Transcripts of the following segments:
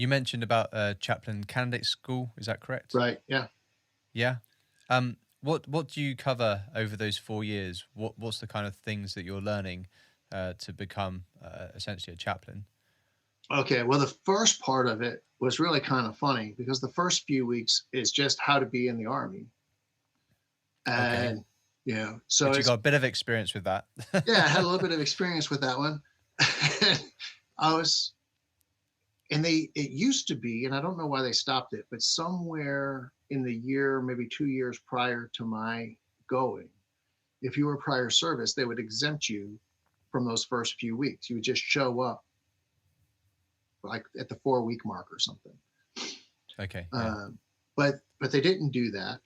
You mentioned about Chaplain Candidate School. Is that correct? Right. Yeah. Yeah. What do you cover over those 4 years? What's the kind of things that you're learning to become essentially a chaplain? Okay. Well, the first part of it was really kind of funny because the first few weeks is just how to be in the Army. Okay. And, so But you got it's, a bit of experience with that. yeah, I had a little bit of experience with that one. I was, and it used to be, and I don't know why they stopped it, but somewhere in the year, maybe 2 years prior to my going, if you were prior service, they would exempt you from those first few weeks. You would just show up like at the 4 week mark or something. Okay. Yeah. Um, but they didn't do that,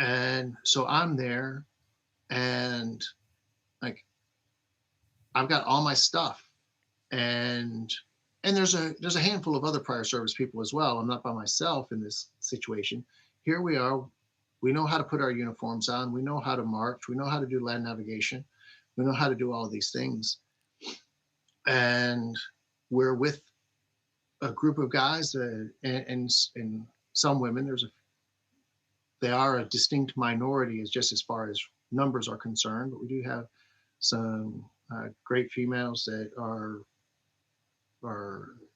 and so I'm there, and like I've got all my stuff, and there's a handful of other prior service people as well. I'm not by myself in this situation. Here we are. We know how to put our uniforms on. We know how to march. We know how to do land navigation. We know how to do all of these things, and we're with a group of guys and some women. They are a distinct minority as far as numbers are concerned, but we do have some great females that are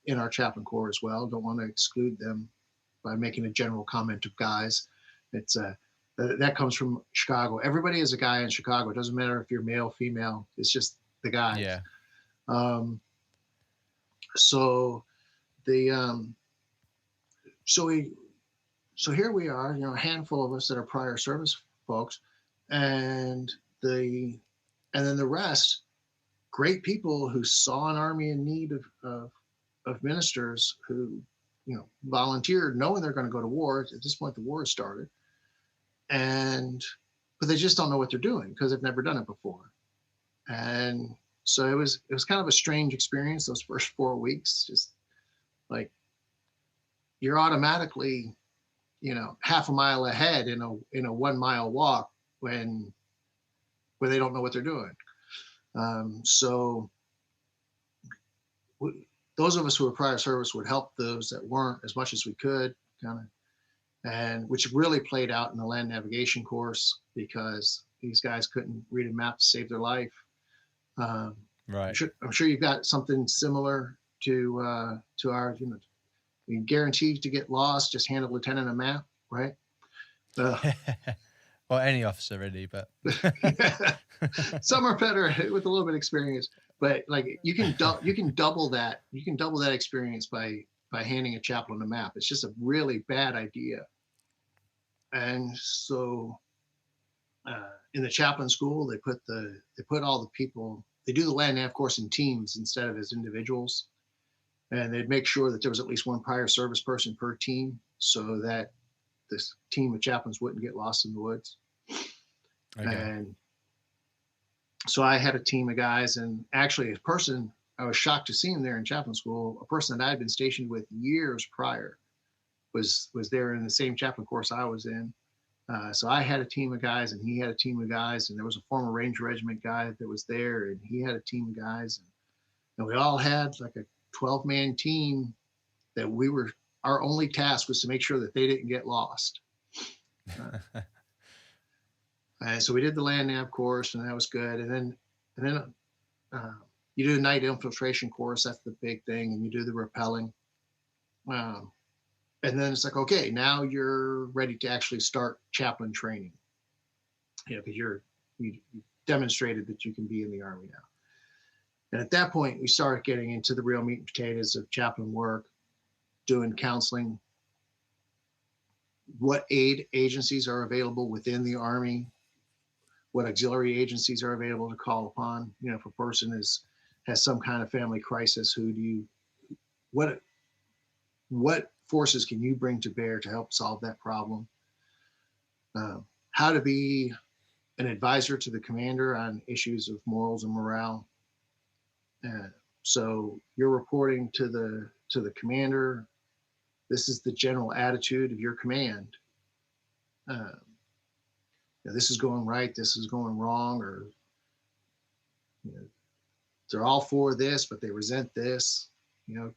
in our chaplain corps as well. Don't want to exclude them by making a general comment of guys. It's that comes from Chicago. Everybody is a guy in Chicago. It doesn't matter if you're male, female. It's just the guys. Yeah. Um, so the so we so here we are, a handful of us that are prior service folks, and then the rest, great people who saw an army in need of ministers who, volunteered knowing they're going to go to war. At this point, the war has started, but they just don't know what they're doing because they've never done it before. And so it was kind of a strange experience those first 4 weeks. Just like you're automatically, half a mile ahead in a 1 mile walk where they don't know what they're doing. So those of us who were prior service would help those that weren't as much as we could, kind of, and which really played out in the land navigation course because these guys couldn't read a map to save their life. Right. I'm sure you've got something similar to our, you're guaranteed to get lost. Just hand a lieutenant a map, right? Well, any officer really, but some are better with a little bit of experience. But like you can double that. You can double that experience by handing a chaplain a map. It's just a really bad idea. And so in the chaplain school, they put all the people. They do the land nav course in teams instead of as individuals, and they'd make sure that there was at least one prior service person per team, so that this team of chaplains wouldn't get lost in the woods. Okay. And so I had a team of guys, and actually a person, I was shocked to see him there in chaplain school, a person that I had been stationed with years prior was there in the same chaplain course I was in. So I had a team of guys and he had a team of guys, and there was a former Ranger Regiment guy that was there and he had a team of guys. And we all had like a 12-man team that our only task was to make sure that they didn't get lost. And so we did the land nav course, and that was good. And then you do the night infiltration course. That's the big thing. And you do the rappelling. And then it's like, okay, now you're ready to actually start chaplain training. Because you demonstrated that you can be in the Army now. And at that point, we started getting into the real meat and potatoes of chaplain work, doing counseling, what aid agencies are available within the Army, what auxiliary agencies are available to call upon. If a person has some kind of family crisis, what forces can you bring to bear to help solve that problem? How to be an advisor to the commander on issues of morals and morale. So you're reporting to the commander. This is the general attitude of your command. This is going right, this is going wrong, or they're all for this, but they resent this.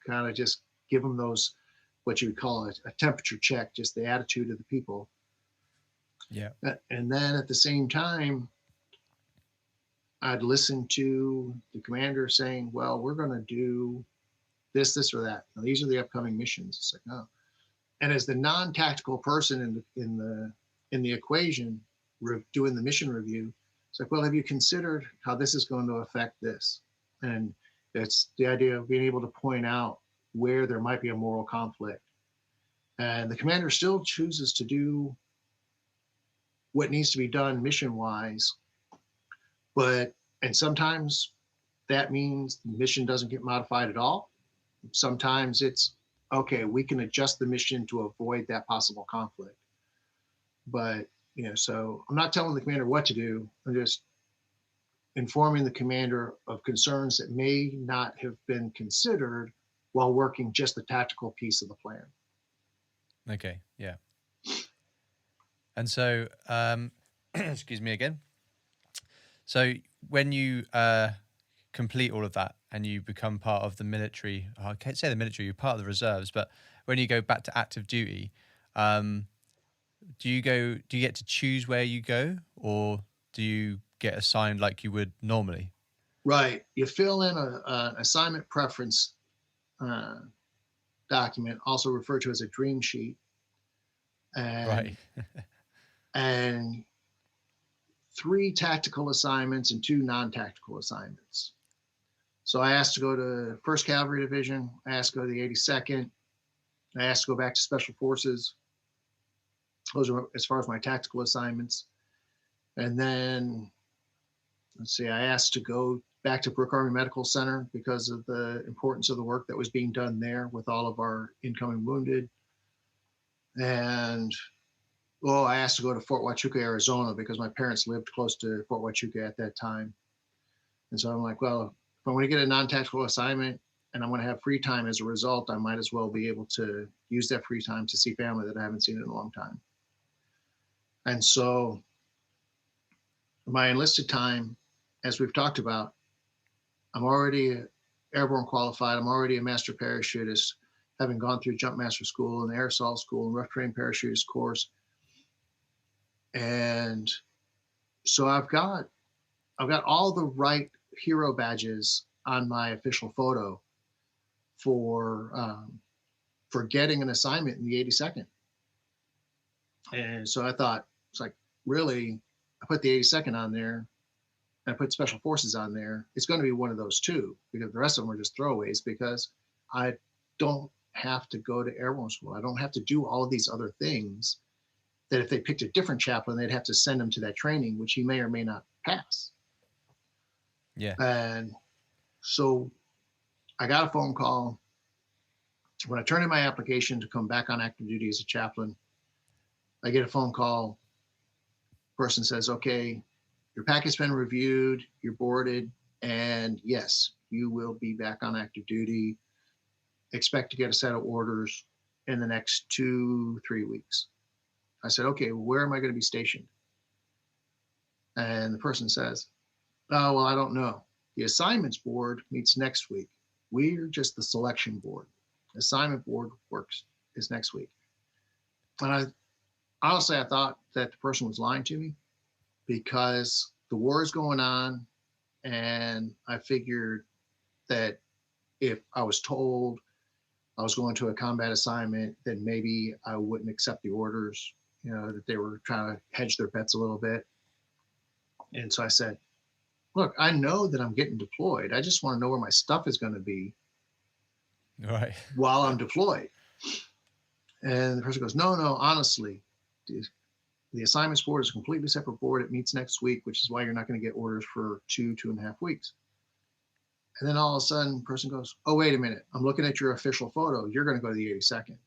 Kind of just give them those, what you would call a temperature check, just the attitude of the people. Yeah. And then at the same time, I'd listen to the commander saying, well, we're going to do this, or that. Now, these are the upcoming missions. It's like, no. And as the non-tactical person in the equation, doing the mission review, it's like, well, have you considered how this is going to affect this? And it's the idea of being able to point out where there might be a moral conflict. And the commander still chooses to do what needs to be done mission-wise, and sometimes that means the mission doesn't get modified at all. Sometimes it's, okay, we can adjust the mission to avoid that possible conflict. But, so I'm not telling the commander what to do. I'm just informing the commander of concerns that may not have been considered while working just the tactical piece of the plan. Okay. Yeah. And so, excuse me again. So when you complete all of that and you become part of the military, I can't say the military, you're part of the reserves, but when you go back to active duty, do you get to choose where you go, or do you get assigned like you would normally? Right. You fill in an assignment preference document, also referred to as a dream sheet. Right. And 3 tactical assignments and 2 non-tactical assignments. So I asked to go to 1st Cavalry Division. I asked to go to the 82nd. I asked to go back to Special Forces. Those are as far as my tactical assignments. And then, let's see, I asked to go back to Brooke Army Medical Center because of the importance of the work that was being done there with all of our incoming wounded. And, well, I asked to go to Fort Huachuca, Arizona, because my parents lived close to Fort Huachuca at that time. And so I'm like, well, if I want to get a non-tactical assignment and I'm going to have free time as a result, I might as well be able to use that free time to see family that I haven't seen in a long time. And so my enlisted time, as we've talked about, I'm already airborne qualified. I'm already a master parachutist, having gone through jump master school and air assault school and rough terrain parachutist course. And so I've got all the right hero badges on my official photo for getting an assignment in the 82nd. And so I thought, it's like, really, I put the 82nd on there and I put Special Forces on there. It's going to be one of those two, because the rest of them are just throwaways, because I don't have to go to airborne school. I don't have to do all of these other things that if they picked a different chaplain, they'd have to send him to that training, which he may or may not pass. Yeah. And so I got a phone call when I turned in my application to come back on active duty as a chaplain. I get a phone call. Person says, okay, your packet's been reviewed, you're boarded, and yes, you will be back on active duty. Expect to get a set of orders in the next 2-3 weeks. I said, okay, where am I going to be stationed? And the person says, oh, well, I don't know. The assignments board meets next week. We're just the selection board. The assignment board is next week. And honestly, I thought that the person was lying to me, because the war is going on. And I figured that if I was told I was going to a combat assignment, then maybe I wouldn't accept the orders, that they were trying to hedge their bets a little bit. And so I said, look, I know that I'm getting deployed. I just want to know where my stuff is going to be Right. while I'm deployed. And the person goes, no, honestly, the assignments board is a completely separate board. It meets next week, which is why you're not going to get orders for 2.5 weeks. And then all of a sudden, the person goes, oh, wait a minute. I'm looking at your official photo. You're going to go to the 82nd.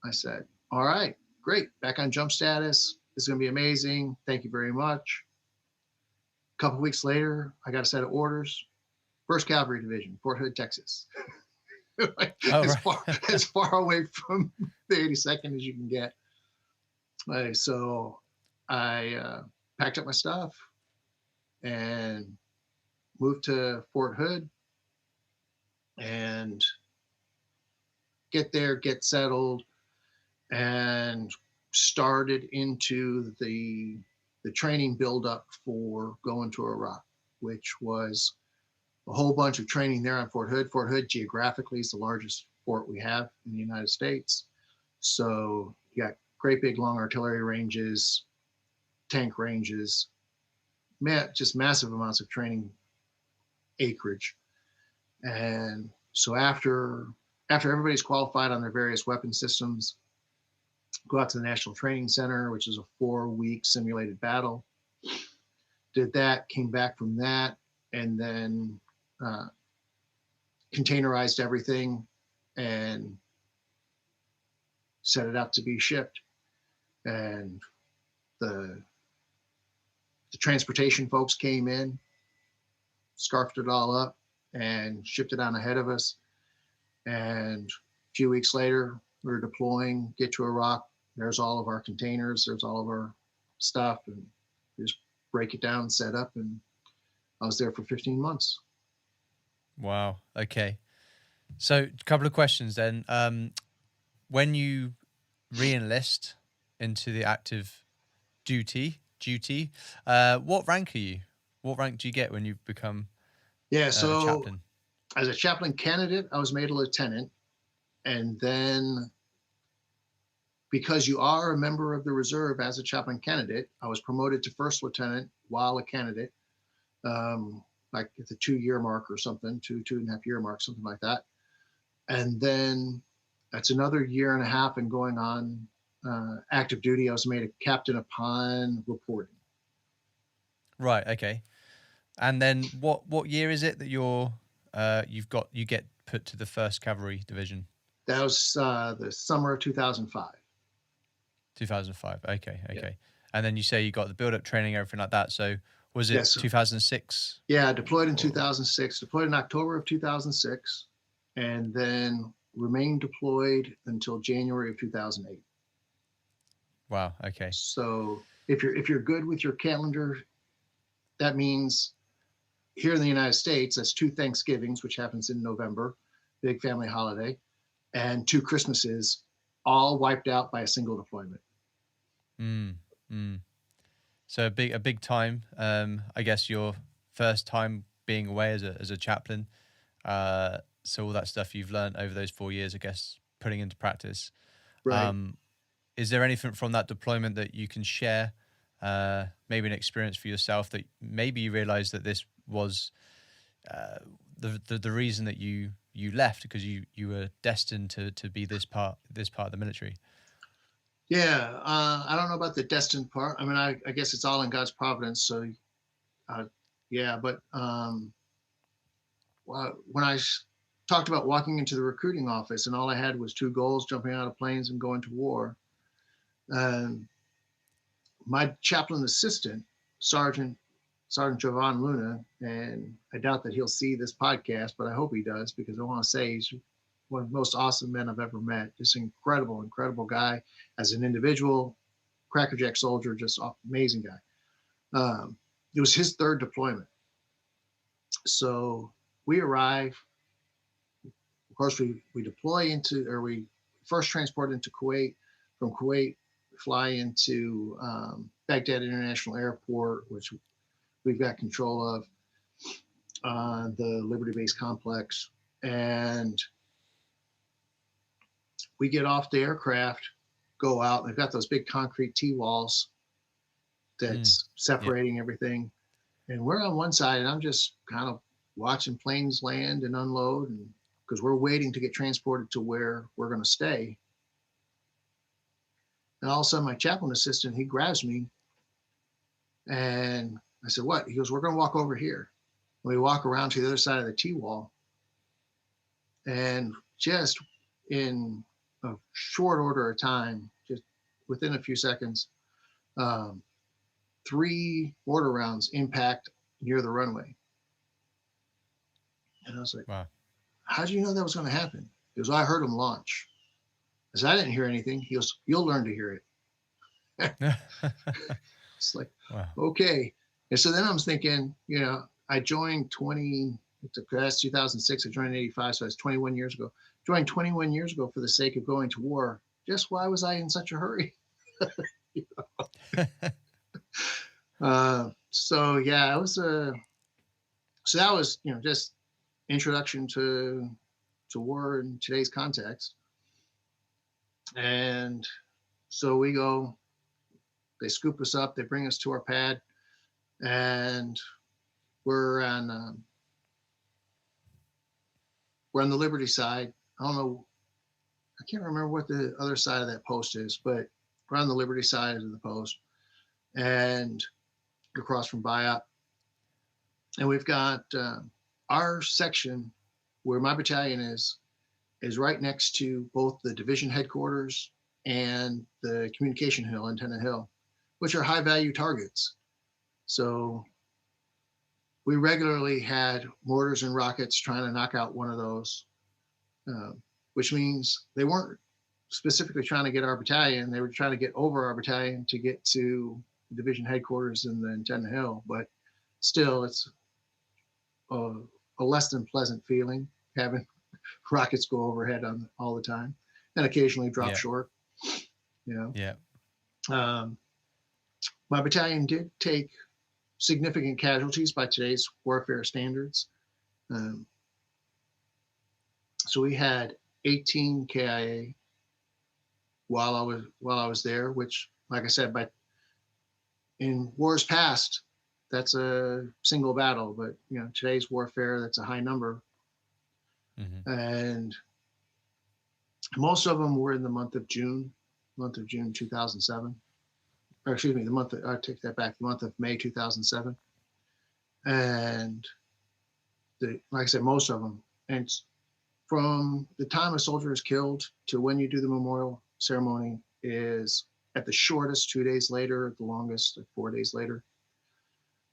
I said, all right, great. Back on jump status. This is going to be amazing. Thank you very much. A couple of weeks later, I got a set of orders. 1st Cavalry Division, Fort Hood, Texas. As far away from the 82nd as you can get. So I packed up my stuff and moved to Fort Hood. And get there, get settled, and started into the training buildup for going to Iraq, which was a whole bunch of training there on Fort Hood. Fort Hood geographically is the largest fort we have in the United States. So you got great big long artillery ranges, tank ranges, just massive amounts of training acreage. And so after everybody's qualified on their various weapon systems, go out to the National Training Center, which is a 4-week simulated battle. Did that, came back from that, and then containerized everything and set it up to be shipped. And the transportation folks came in, scarfed it all up, and shipped it on ahead of us. And a few weeks later, we were deploying, get to Iraq. There's all of our containers, there's all of our stuff, and just break it down, set up, and I was there for 15 months. Wow. Okay. So a couple of questions then. When you re-enlist into the active duty, what rank are you? What rank do you get when you become a chaplain? As a chaplain candidate, I was made a lieutenant. And then because you are a member of the reserve as a chaplain candidate, I was promoted to first lieutenant while a candidate, like at the 2-year mark or something, 2.5 year mark, something like that. And then that's another 1.5 years and going on active duty. I was made a captain upon reporting. Right. Okay. And then what year is it that you get put to the 1st Cavalry Division? That was the summer of 2005. 2005. Okay. Yeah. And then you say you got the build-up training, everything like that. So was it Yes, 2006? Yeah, deployed in 2006. Deployed in October of 2006, and then remained deployed until January of 2008. Wow. Okay. So if you're good with your calendar, that means here in the United States, that's 2 Thanksgivings, which happens in November, big family holiday, and 2 Christmases, all wiped out by a single deployment. So a big time. I guess your first time being away as a chaplain. So all that stuff you've learned over those 4 years, I guess, putting into practice. Right. Is there anything from that deployment that you can share? Maybe an experience for yourself that maybe you realized that this was the reason that you left, because you were destined to be this part of the military. Yeah, I don't know about the destined part. I mean, I guess it's all in God's providence. So, yeah, but when I talked about walking into the recruiting office and all I had was 2 goals: jumping out of planes and going to war. My chaplain assistant, Sergeant Jovan Luna, and I doubt that he'll see this podcast, but I hope he does, because I want to say he's one of the most awesome men I've ever met. Just an incredible guy as an individual, crackerjack soldier, just amazing guy. It was his 3rd deployment. So we arrive. Of course, we deploy we first transport into Kuwait. From Kuwait, we fly into Baghdad International Airport, which we've got control of, the Liberty Base complex. And we get off the aircraft, go out, and they've got those big concrete T-walls that's separating everything. And we're on one side, and I'm just kind of watching planes land and unload, and because we're waiting to get transported to where we're going to stay. And all of a sudden, my chaplain assistant, he grabs me, and I said, "What?" He goes, "We're going to walk over here." And we walk around to the other side of the T-wall, and just in a short order of time, just within a few seconds, 3 mortar rounds impact near the runway. And I was like, "Wow, how do you know that was going to happen?" He goes, "I heard them launch." I said, "I didn't hear anything." He goes, "You'll learn to hear it." It's like, wow. Okay. And so then I was thinking, I joined that's 2006. I joined in 85, so that's 21 years ago. joined 21 years ago for the sake of going to war. Just why was I in such a hurry? So yeah, it was so that was, you know, just introduction to war in today's context. And so we go, they scoop us up, they bring us to our pad, and we're on we're on the Liberty side. I don't know, I can't remember what the other side of that post is, but we're on the Liberty side of the post, and across from Biot, and we've got our section where my battalion is right next to both the division headquarters and the communication hill, antenna hill, which are high value targets. So we regularly had mortars and rockets trying to knock out one of those, which means they weren't specifically trying to get our battalion. They were trying to get over our battalion to get to the division headquarters in the antenna hill. But still, it's a less than pleasant feeling having rockets go overhead on all the time and occasionally drop short. You know. Yeah. My battalion did take significant casualties by today's warfare standards. So we had 18 KIA while I was there, which, like I said, in wars past, that's a single battle, but you know, today's warfare, that's a high number. Mm-hmm. And most of them were in the month of June 2007. Or excuse me, I take that back, the month of May 2007. And like I said, most of them. And from the time a soldier is killed to when you do the memorial ceremony is at the shortest 2 days later, at the longest 4 days later.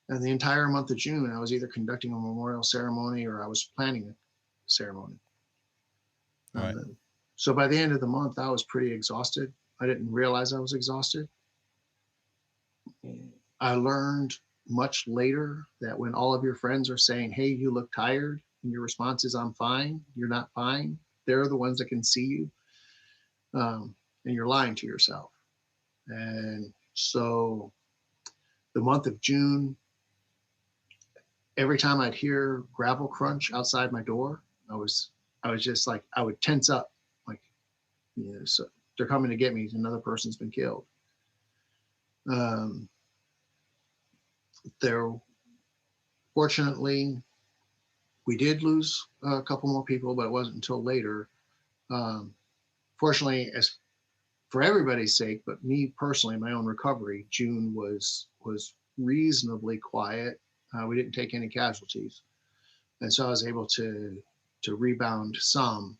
And the entire month of June, I was either conducting a memorial ceremony or I was planning a ceremony. Right. So by the end of the month, I was pretty exhausted. I didn't realize I was exhausted. I learned much later that when all of your friends are saying, hey, you look tired, and your response is, I'm fine, you're not fine. They're the ones that can see you. And you're lying to yourself. And so the month of June, every time I'd hear gravel crunch outside my door, I was just like, I would tense up, like, you know, so they're coming to get me. Another person's been killed. Fortunately, we did lose a couple more people, but it wasn't until later. Fortunately, as for everybody's sake, but me personally, my own recovery, June was reasonably quiet. We didn't take any casualties, and so I was able to rebound some,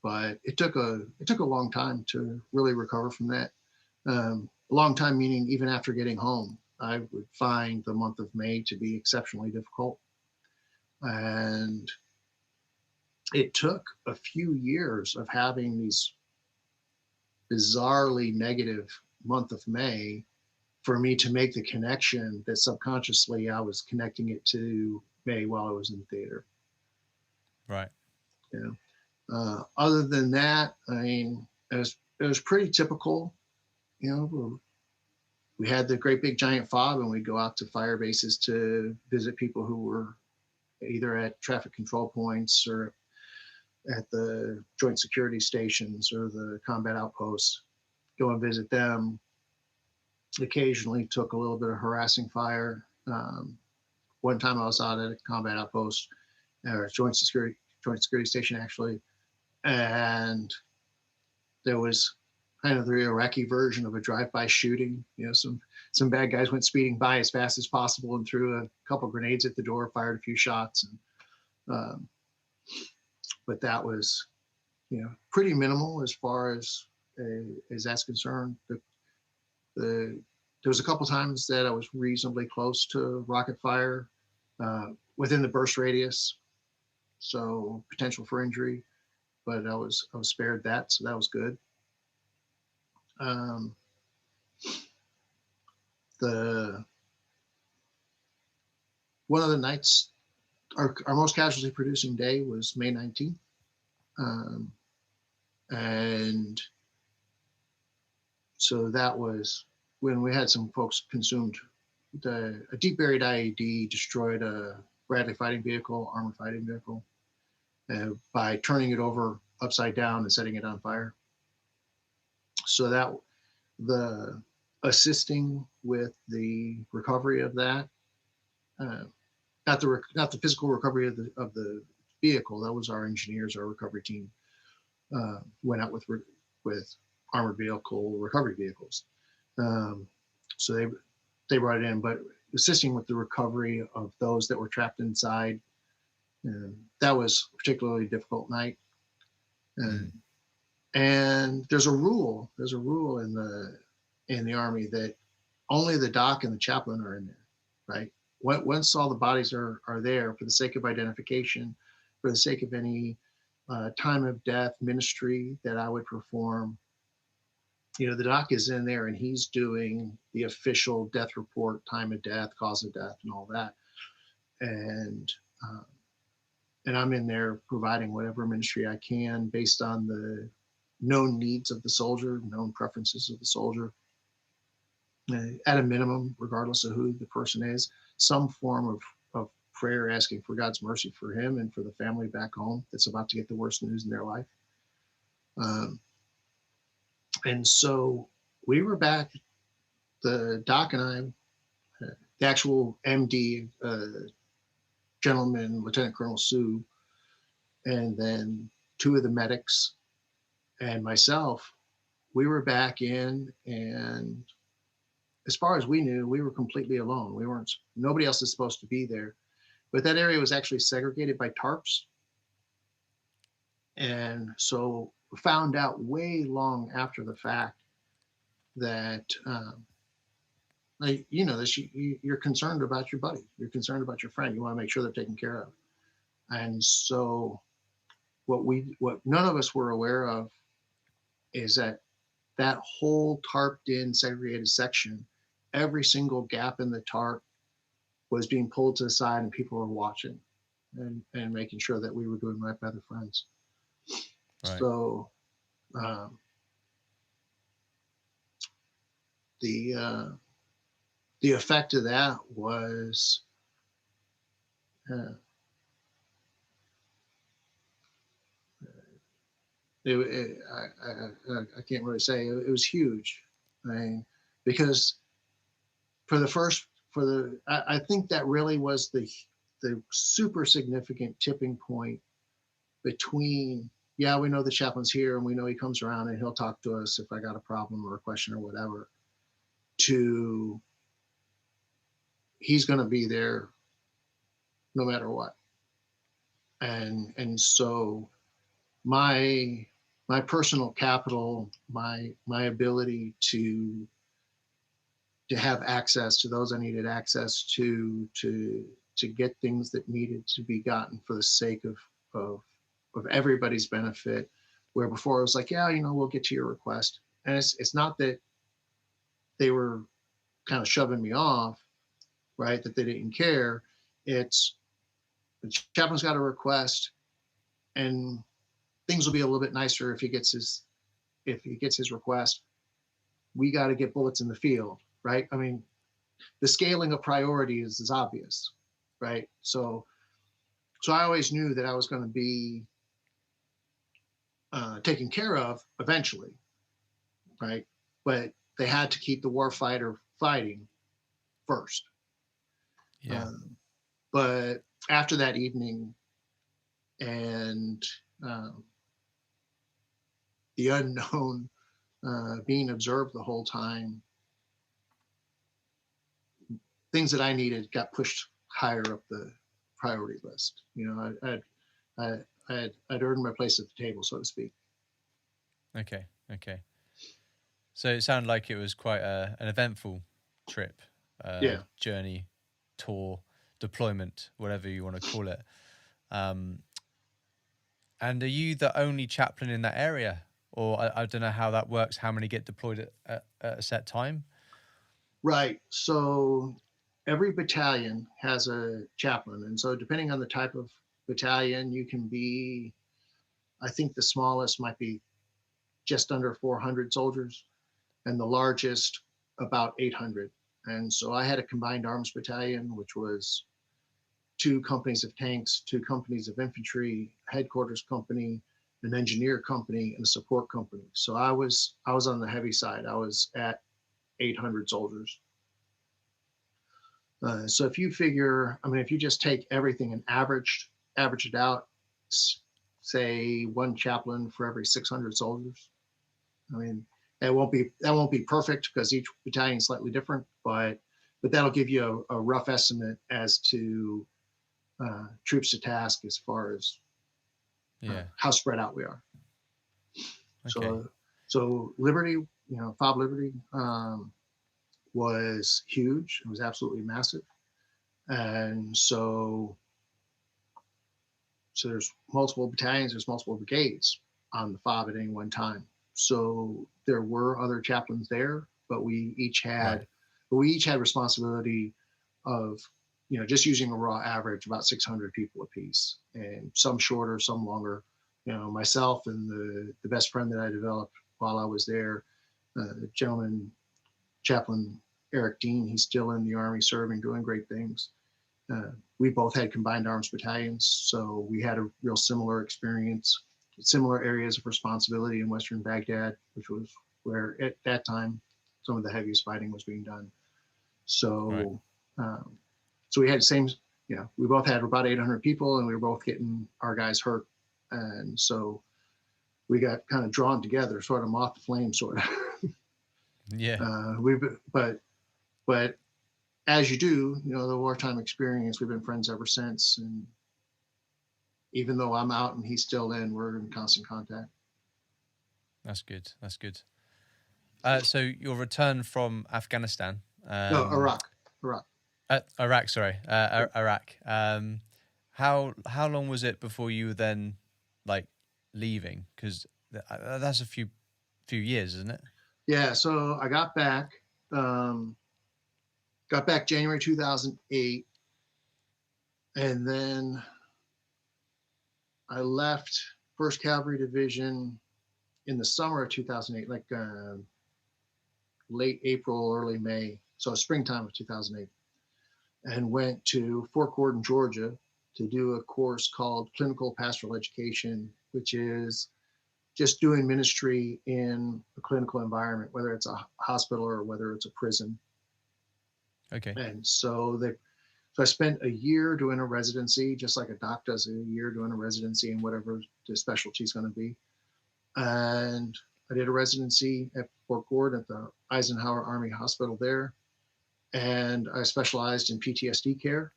but it took a long time to really recover from that. A long time meaning even after getting home, I would find the month of May to be exceptionally difficult, and it took a few years of having these bizarrely negative month of May for me to make the connection that subconsciously I was connecting it to May while I was in theater. Right. Yeah. Other than that, I mean, it was pretty typical. You know, we had the great big giant fob, and we'd go out to fire bases to visit people who were either at traffic control points or at the joint security stations or the combat outposts. Go and visit them. Occasionally took a little bit of harassing fire. One time I was out at a combat outpost, or joint security station actually, and there was kind of the Iraqi version of a drive-by shooting. You know, some bad guys went speeding by as fast as possible and threw a couple grenades at the door, fired a few shots, and but that was, you know, pretty minimal as far as that's concerned. There was a couple times that I was reasonably close to rocket fire within the burst radius, so potential for injury, but I was spared that, so that was good. One of the nights, our most casualty producing day was May 19th. And so that was when we had some folks consumed a deep buried IED destroyed a Bradley fighting vehicle, armored fighting vehicle, by turning it over upside down and setting it on fire. So that the assisting with the recovery of that, uh, not the physical recovery of the vehicle. That was our engineers, our recovery team went out with armored vehicle recovery vehicles. Um, so they brought it in, but assisting with the recovery of those that were trapped inside. That was a particularly difficult night. Mm. And there's a rule. There's a rule in the Army that only the doc and the chaplain are in there, right? Once all the bodies are there for the sake of identification, for the sake of any time of death ministry that I would perform, the doc is in there and he's doing the official death report, time of death, cause of death, and all that. And uh, and I'm in there providing whatever ministry I can based on the known needs of the soldier, known preferences of the soldier. At a minimum, regardless of who the person is, some form of prayer asking for God's mercy for him and for the family back home that's about to get the worst news in their life. Um, and so we were back, the doc and I, the actual MD, gentleman, Lieutenant Colonel Sue, and then two of the medics and myself, we were back in, and as far as we knew, we were completely alone. Nobody else is supposed to be there. But that area was actually segregated by tarps. And so found out way long after the fact that, this, you're concerned about your buddy. You're concerned about your friend. You want to make sure they're taken care of. And so what none of us were aware of is that whole tarped in segregated section, every single gap in the tarp was being pulled to the side and people were watching and making sure that we were doing right by the friends. Right. So the effect of that was I can't really say it was huge. I mean, because I think that really was the super significant tipping point between, yeah, we know the chaplain's here and we know he comes around and he'll talk to us if I got a problem or a question or whatever, to he's going to be there no matter what. And so my personal capital, my ability to have access to those I needed access to get things that needed to be gotten for the sake of everybody's benefit, where before it was like, yeah, we'll get to your request. And it's not that they were kind of shoving me off, right, that they didn't care. It's the chaplain's got a request and things will be a little bit nicer if he gets his request. We got to get bullets in the field, right? I mean, the scaling of priorities is obvious, right? So I always knew that I was going to be taken care of eventually, right? But they had to keep the war fighter fighting first. Yeah. But after that evening and the unknown being observed the whole time, things that I needed got pushed higher up the priority list. I'd earned my place at the table, so to speak. Okay. So it sounded like it was quite an eventful trip, journey, tour, deployment, whatever you want to call it. And are you the only chaplain in that area? Or I don't know how that works, how many get deployed at a set time? Right. So every battalion has a chaplain. And so depending on the type of battalion, you can be, I think the smallest might be just under 400 soldiers, and the largest about 800. And so I had a combined arms battalion, which was 2 companies of tanks, 2 companies of infantry, headquarters company, an engineer company, and a support company. So I was on the heavy side. I was at 800 soldiers. So if you figure, I mean, if you just take everything and average it out, say 1 chaplain for every 600 soldiers. I mean, that won't be perfect because each battalion is slightly different, but that'll give you a rough estimate as to troops to task as far as how spread out we are. Okay. So Liberty, FOB Liberty was huge. It was absolutely massive. And so there's multiple battalions, there's multiple brigades on the FOB at any one time. So there were other chaplains there, but we each had responsibility of, just using a raw average, about 600 people apiece, and some shorter, some longer. Myself and the best friend that I developed while I was there, the gentleman, Chaplain Eric Dean, he's still in the Army serving, doing great things. We both had combined arms battalions, so we had a real similar experience, similar areas of responsibility in Western Baghdad, which was where at that time some of the heaviest fighting was being done. So, so we had the same, we both had about 800 people, and we were both getting our guys hurt, and so we got kind of drawn together, sort of moth to flame, sort of. Yeah. But as you do, the wartime experience, we've been friends ever since. And even though I'm out and he's still in, we're in constant contact. That's good. That's good. So your return from Afghanistan? No, Iraq. Iraq, sorry. Iraq. How long was it before you were then leaving? Because that's a few years, isn't it? Yeah. So I got back January 2008, and then I left 1st Cavalry Division in the summer of 2008, late April, early May, so springtime of 2008, and went to Fort Gordon, Georgia, to do a course called Clinical Pastoral Education, which is just doing ministry in a clinical environment, whether it's a hospital or whether it's a prison. Okay. And so I spent a year doing a residency, just like a doc does a year doing a residency in whatever the specialty is going to be. And I did a residency at Fort Gordon at the Eisenhower Army Hospital there. And I specialized in PTSD care.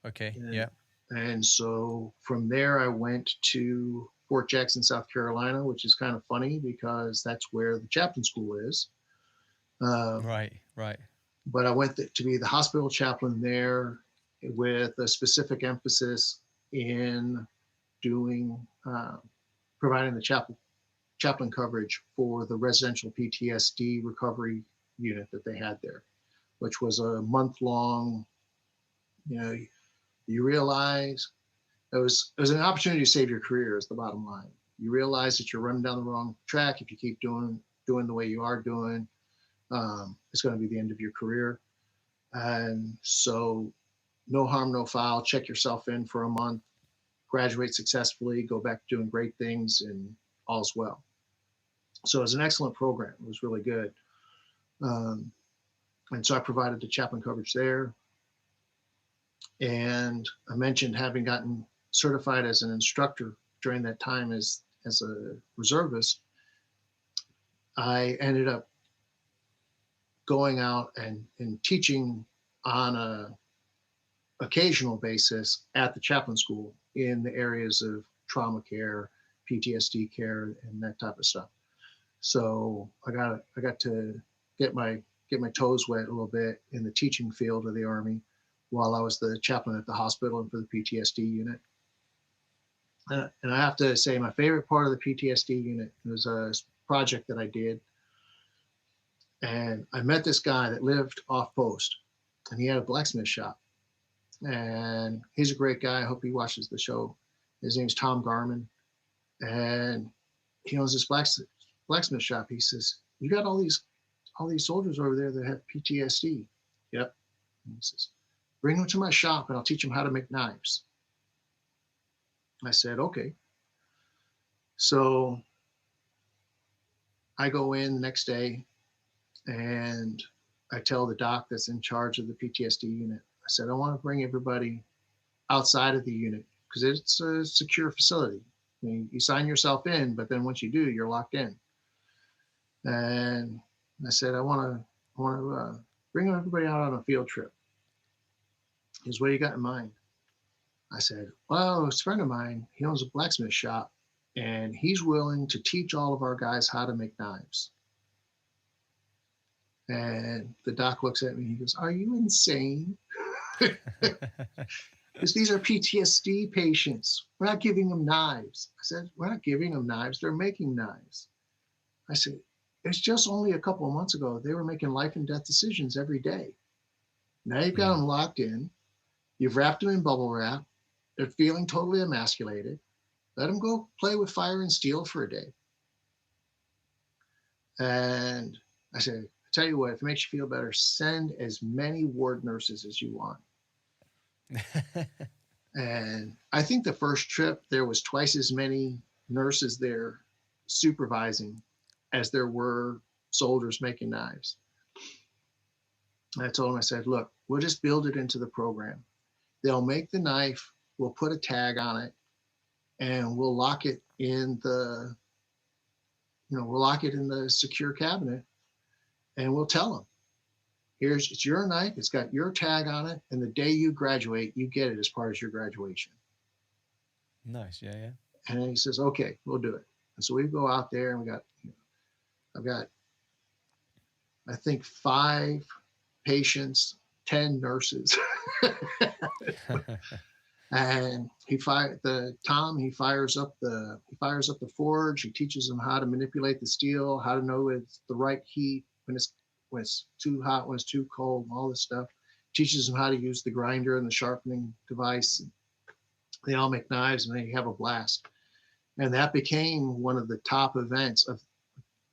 Okay, yeah. And so from there, I went to Fort Jackson, South Carolina, which is kind of funny because that's where the chaplain school is. Right. But I went to be the hospital chaplain there with a specific emphasis in doing, providing the chaplain coverage for the residential PTSD recovery unit that they had there, which was a month-long, you realize it was an opportunity to save your career is the bottom line. You realize that you're running down the wrong track. If you keep doing the way you are doing, it's going to be the end of your career. And so no harm, no foul, check yourself in for a month, graduate successfully, go back to doing great things, and all's well. So it was an excellent program. It was really good. And so I provided the chaplain coverage there. And I mentioned having gotten certified as an instructor during that time as a reservist. I ended up going out and teaching on a occasional basis at the chaplain school in the areas of trauma care, PTSD care, and that type of stuff. So I got to get my toes wet a little bit in the teaching field of the Army while I was the chaplain at the hospital and for the PTSD unit. And I have to say my favorite part of the PTSD unit was a project that I did. And I met this guy that lived off post, and he had a blacksmith shop. And he's a great guy. I hope he watches the show. His name's Tom Garman. And he owns this blacksmith shop. He says, "You got all these soldiers over there that have PTSD." Yep. And he says, "Bring them to my shop and I'll teach them how to make knives." I said, "Okay." So I go in the next day and I tell the doc that's in charge of the PTSD unit, I said, "I want to bring everybody outside of the unit because it's a secure facility. I mean, you sign yourself in, but then once you do, you're locked in." And I said, I want to bring everybody out on a field trip. He goes, "What do you got in mind?" I said, "Well, this friend of mine, he owns a blacksmith shop, and he's willing to teach all of our guys how to make knives." And the doc looks at me, he goes, "Are you insane?" Because these are PTSD patients. We're not giving them knives. I said, "We're not giving them knives. They're making knives." I said, "It's just only a couple of months ago, they were making life and death decisions every day. Now you've got them locked in. You've wrapped them in bubble wrap. They're feeling totally emasculated. Let them go play with fire and steel for a day." And I said, "I tell you what, if it makes you feel better, send as many ward nurses as you want." And I think the first trip, there was twice as many nurses there supervising as there were soldiers making knives. And I told them, I said, "Look, we'll just build it into the program. They'll make the knife, we'll put a tag on it, and we'll lock it in the, secure cabinet, and we'll tell them, it's your knife, it's got your tag on it, and the day you graduate, you get it as part of your graduation." Nice, yeah. And he says, "Okay, we'll do it." And so we go out there, and I've got, I think, 5 patients, 10 nurses. And he fires up the forge. He teaches them how to manipulate the steel, how to know it's the right heat, when it's too hot, when it's too cold, and all this stuff. Teaches them how to use the grinder and the sharpening device. And they all make knives, and they have a blast. And that became one of the top events of,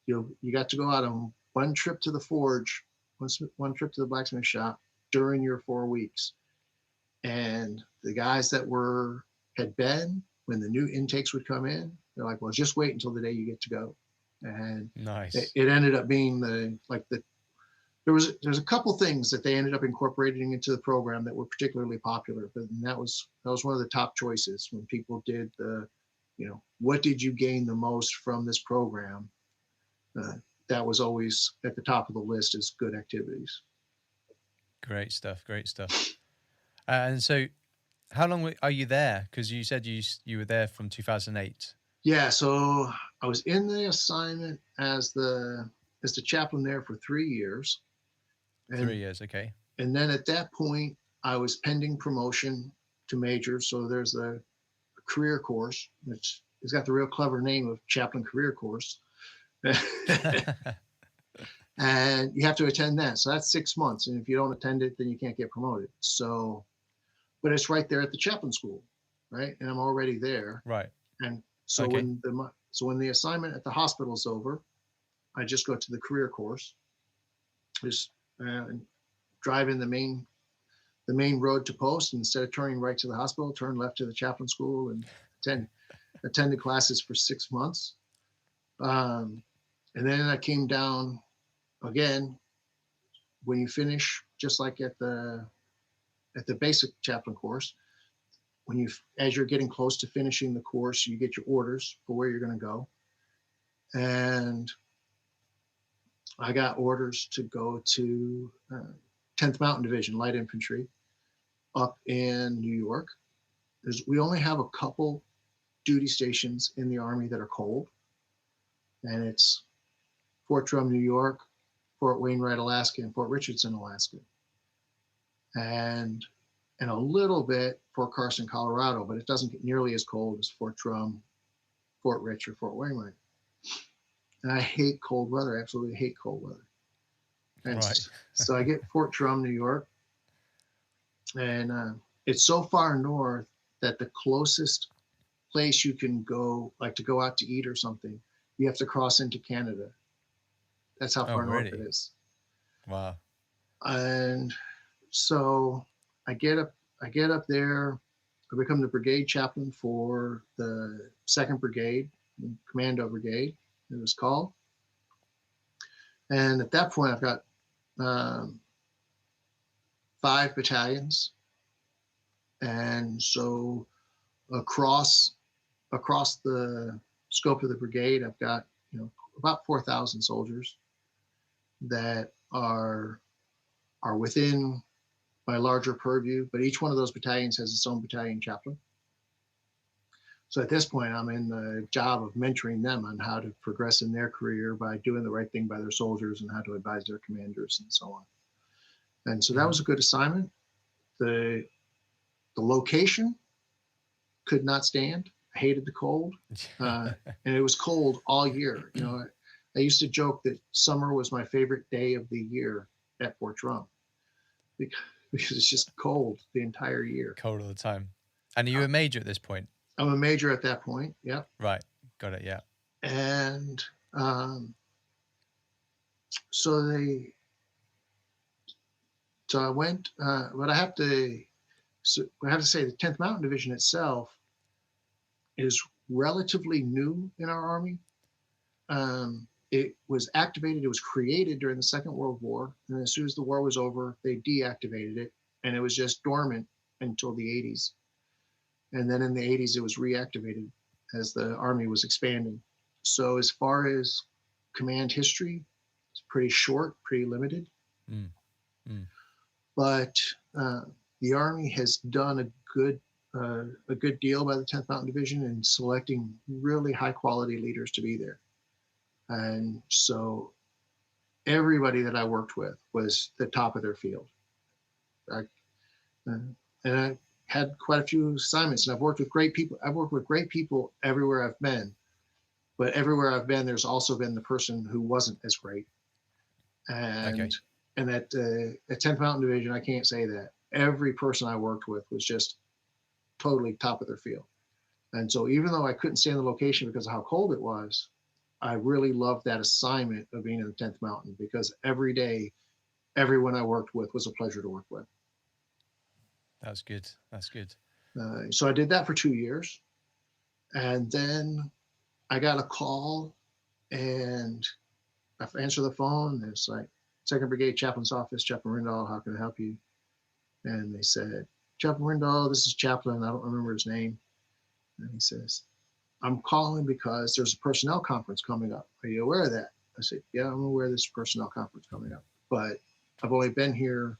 you got to go out on one trip to the forge, one trip to the blacksmith shop during your 4 weeks. And the guys that had been, when the new intakes would come in, they're like, "Well, just wait until the day you get to go." And Nice. it ended up being there's a couple things that they ended up incorporating into the program that were particularly popular, but that was one of the top choices when people did what did you gain the most from this program? That was always at the top of the list as good activities. Great stuff. And so, how long are you there? Because you said you were there from 2008. Yeah, so I was in the assignment as the chaplain there for 3 years. 3 years, okay. And then at that point, I was pending promotion to major. So there's a career course, which has got the real clever name of Chaplain Career Course. And you have to attend that. So that's 6 months. And if you don't attend it, then you can't get promoted. So, but it's right there at the chaplain school, right? And I'm already there. Right. And so okay. when the assignment at the hospital is over, I just go to the career course, just drive in the main road to post, and instead of turning right to the hospital, turn left to the chaplain school and attended classes for 6 months. And then I came down again. When you finish, just like at the basic chaplain course, as you're getting close to finishing the course, you get your orders for where you're going to go. And I got orders to go to 10th Mountain Division, Light Infantry, up in New York. We only have a couple duty stations in the Army that are cold, and it's Fort Drum, New York, Fort Wainwright, Alaska, and Fort Richardson, Alaska. And a little bit Fort Carson, Colorado, but it doesn't get nearly as cold as Fort Drum, Fort Rich, or Fort Wainwright. And I hate cold weather, absolutely hate cold weather. And right. So I get Fort Drum, New York, and it's so far north that the closest place you can go, like to go out to eat or something, you have to cross into Canada. That's how Oh, far north it really? is. Wow. And so I get up there. I become the brigade chaplain for the 2nd Brigade, Commando Brigade, it was called. And at that point, I've got um, 5 battalions. And so across the scope of the brigade, I've got, about 4,000 soldiers that are within my larger purview, but each one of those battalions has its own battalion chaplain. So at this point, I'm in the job of mentoring them on how to progress in their career by doing the right thing by their soldiers and how to advise their commanders and so on. And so that was a good assignment. The location could not stand. I hated the cold, and it was cold all year. I used to joke that summer was my favorite day of the year at Fort Drum because it's just cold the entire year. Cold all the time. And are you a major at this point? I'm a major at that point. Yeah. Right. Got it. Yeah. And so I went, but I have to say the 10th Mountain Division itself is relatively new in our Army. It was activated, it was created during the Second World War. And as soon as the war was over, they deactivated it. And it was just dormant until the 80s. And then in the 80s, it was reactivated as the Army was expanding. So as far as command history, it's pretty short, pretty limited. But the Army has done a good deal by the 10th Mountain Division in selecting really high quality leaders to be there. And so everybody that I worked with was the top of their field. And I had quite a few assignments, and I've worked with great people. I've worked with great people everywhere I've been, but everywhere I've been, there's also been the person who wasn't as great. And at 10th Mountain Division, I can't say that. Every person I worked with was just totally top of their field. And so even though I couldn't stay in the location because of how cold it was, I really loved that assignment of being in the 10th Mountain because every day, everyone I worked with was a pleasure to work with. That's good. That's good. So I did that for 2 years. And then I got a call and I answered the phone. And it's like, 2nd Brigade Chaplain's office, Chaplain Rindahl, how can I help you? And they said, Chaplain Rindahl, this is Chaplain. I don't remember his name. And he says, I'm calling because there's a personnel conference coming up. Are you aware of that? I said, yeah, I'm aware of this personnel conference coming up. But I've only been here,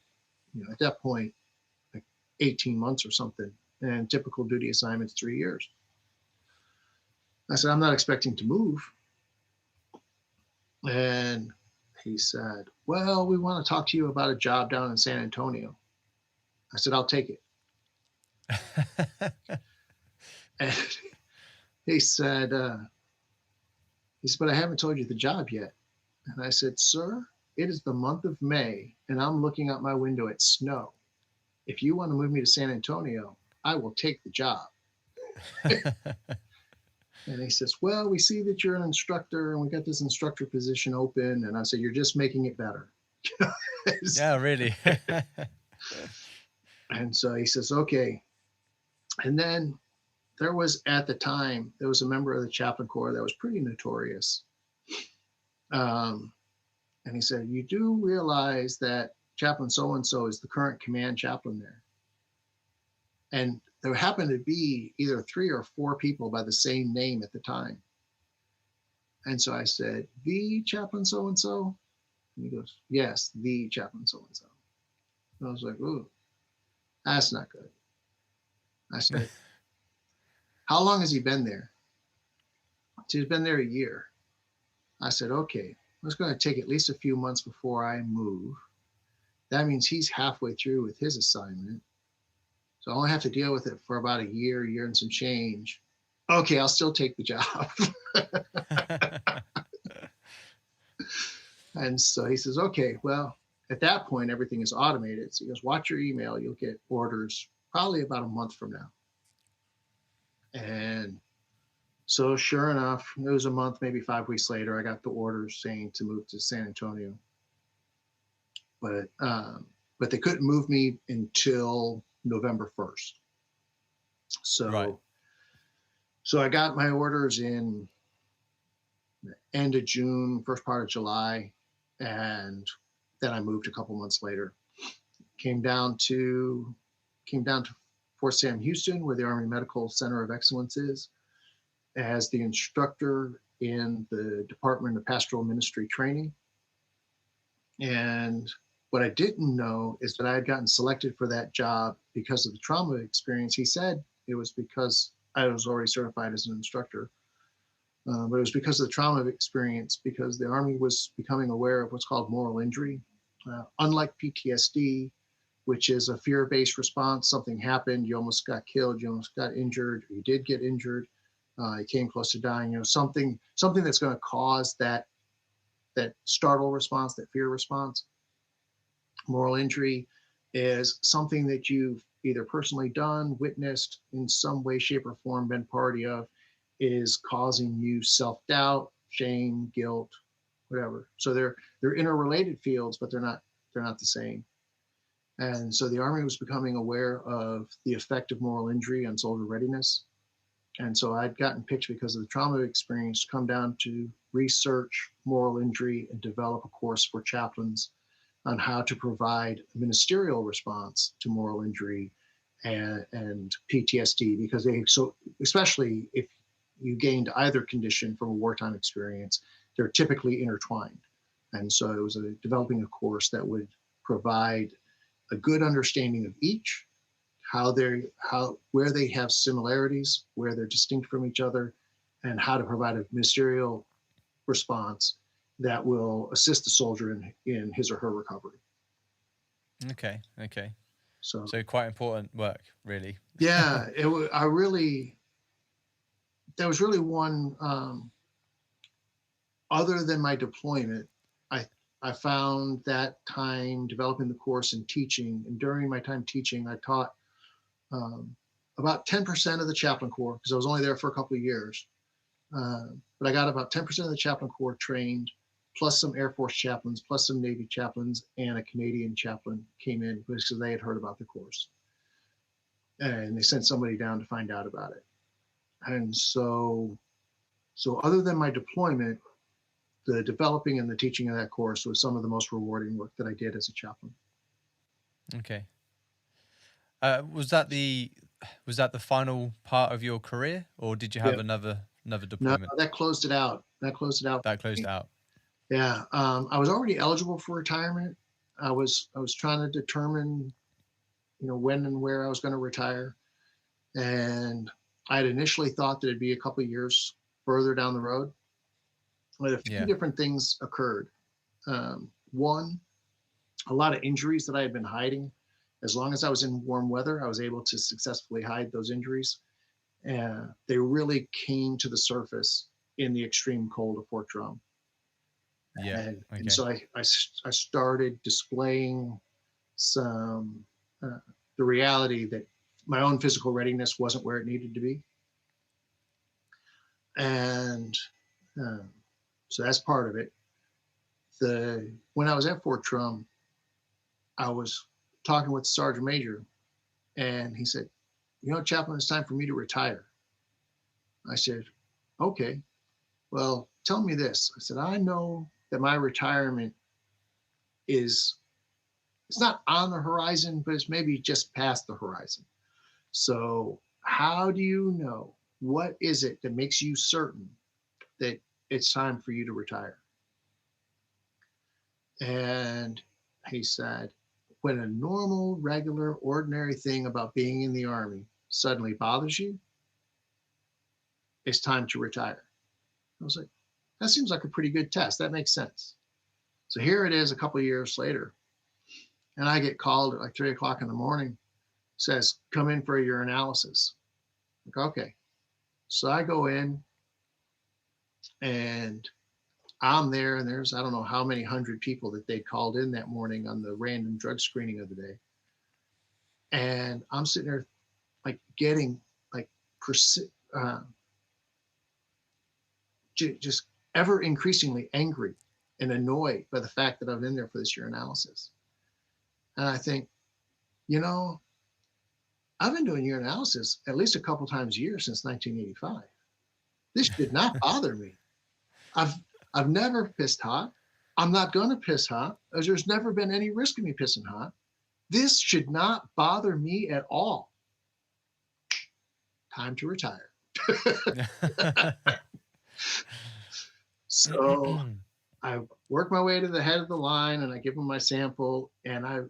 at that point, like 18 months or something. And typical duty assignments, 3 years. I said, I'm not expecting to move. And he said, well, we want to talk to you about a job down in San Antonio. I said, I'll take it. And he said, but I haven't told you the job yet. And I said, sir, it is the month of May and I'm looking out my window at snow. If you want to move me to San Antonio, I will take the job. And he says, well, we see that you're an instructor and we got this instructor position open. And I said, you're just making it better. Yeah, really. And so he says, okay. And then there was a member of the Chaplain Corps that was pretty notorious. And he said, you do realize that Chaplain so-and-so is the current command chaplain there. And there happened to be either 3 or 4 people by the same name at the time. And so I said, the Chaplain so-and-so? And he goes, yes, the Chaplain so-and-so. And I was like, ooh, that's not good. I said, how long has he been there? He's been there a year. I said, okay, it's going to take at least a few months before I move. That means he's halfway through with his assignment. So I only have to deal with it for about a year and some change. Okay, I'll still take the job. And so he says, okay, well, at that point, everything is automated. So he goes, watch your email. You'll get orders probably about a month from now. And So sure enough, it was a month, maybe 5 weeks later, I got the order saying to move to San Antonio. But they couldn't move me until November 1st. So Right. so I got my orders in the end of June, first part of July, and then I moved a couple months later. Came down to Fort Sam Houston, where the Army Medical Center of Excellence is, as the instructor in the Department of Pastoral Ministry Training. And what I didn't know is that I had gotten selected for that job because of the trauma experience. He said it was because I was already certified as an instructor, but it was because of the trauma experience, because the Army was becoming aware of what's called moral injury. Unlike PTSD, which is a fear-based response, something happened, you almost got killed, you almost got injured, you did get injured, you came close to dying, something that's going to cause that startle response, that fear response. Moral injury is something that you've either personally done, witnessed in some way, shape, or form, been party of, is causing you self-doubt, shame, guilt, whatever. So they're interrelated fields, but they're not the same. And so the Army was becoming aware of the effect of moral injury on soldier readiness. And so I'd gotten picked because of the trauma experience to come down to research moral injury and develop a course for chaplains on how to provide a ministerial response to moral injury and PTSD, because especially if you gained either condition from a wartime experience, they're typically intertwined. And so it was developing a course that would provide a good understanding of each, where they have similarities, where they're distinct from each other, and how to provide a ministerial response that will assist the soldier in his or her recovery. Okay. So quite important work, really. yeah, there was really one, other than my deployment, I found that time developing the course and teaching. And during my time teaching, I taught about 10% of the chaplain corps, because I was only there for a couple of years. But I got about 10% of the chaplain corps trained, plus some Air Force chaplains, plus some Navy chaplains, and a Canadian chaplain came in because they had heard about the course. And they sent somebody down to find out about it. And so other than my deployment, the developing and the teaching of that course was some of the most rewarding work that I did as a chaplain. Okay. Was that the final part of your career, or did you have another deployment? No, that closed it out. That closed it out. Yeah. I was already eligible for retirement. I was trying to determine, when and where I was going to retire. And I had initially thought that it'd be a couple of years further down the road. But a few different things occurred. One, a lot of injuries that I had been hiding. As long as I was in warm weather, I was able to successfully hide those injuries. And they really came to the surface in the extreme cold of Fort Drum. Yeah. And so I started displaying some the reality that my own physical readiness wasn't where it needed to be. And so that's part of it. When I was at Fort Drum, I was talking with the Sergeant Major, and he said, Chaplain, it's time for me to retire. I said, okay, well, tell me this. I said, I know that my retirement it's not on the horizon, but it's maybe just past the horizon. So how do you know? What is it that makes you certain that it's time for you to retire? And he said, when a normal, regular, ordinary thing about being in the Army suddenly bothers you, it's time to retire. I was like, that seems like a pretty good test. That makes sense. So here it is a couple of years later, and I get called at like 3:00 in the morning, says, come in for your analysis. Like, okay. So I go in, and I'm there, and there's, I don't know how many hundred people that they called in that morning on the random drug screening of the day. And I'm sitting there like getting like just ever increasingly angry and annoyed by the fact that I've been there for this urinalysis. And I think, you know, I've been doing urinalysis at least a couple times a year since 1985. This did not bother me. I've never pissed hot. I'm not going to piss hot, as there's never been any risk of me pissing hot. This should not bother me at all. Time to retire. So I work my way to the head of the line, and I give them my sample, and I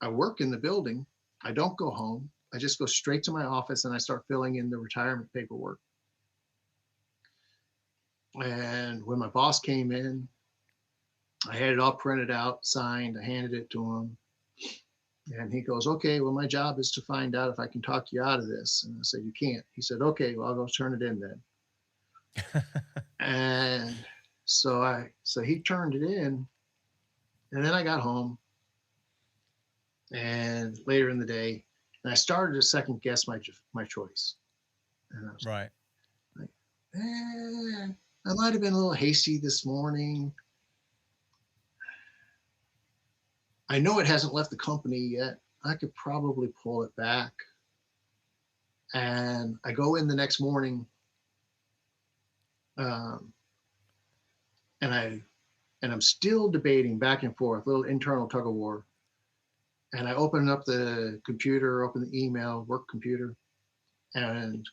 work in the building. I don't go home. I just go straight to my office and I start filling in the retirement paperwork. And when my boss came in, I had it all printed out, signed, I handed it to him. And he goes, okay, well, my job is to find out if I can talk you out of this. And I said, you can't. He said, okay, well, I'll go turn it in then. And so he turned it in, and then I got home, and later in the day, and I started to second guess my choice. And I was right. Like, I might have been a little hasty this morning. I know it hasn't left the company yet. I could probably pull it back. And I go in the next morning, and I'm still debating back and forth, little internal tug of war. And I open up the computer, open the email, work computer, and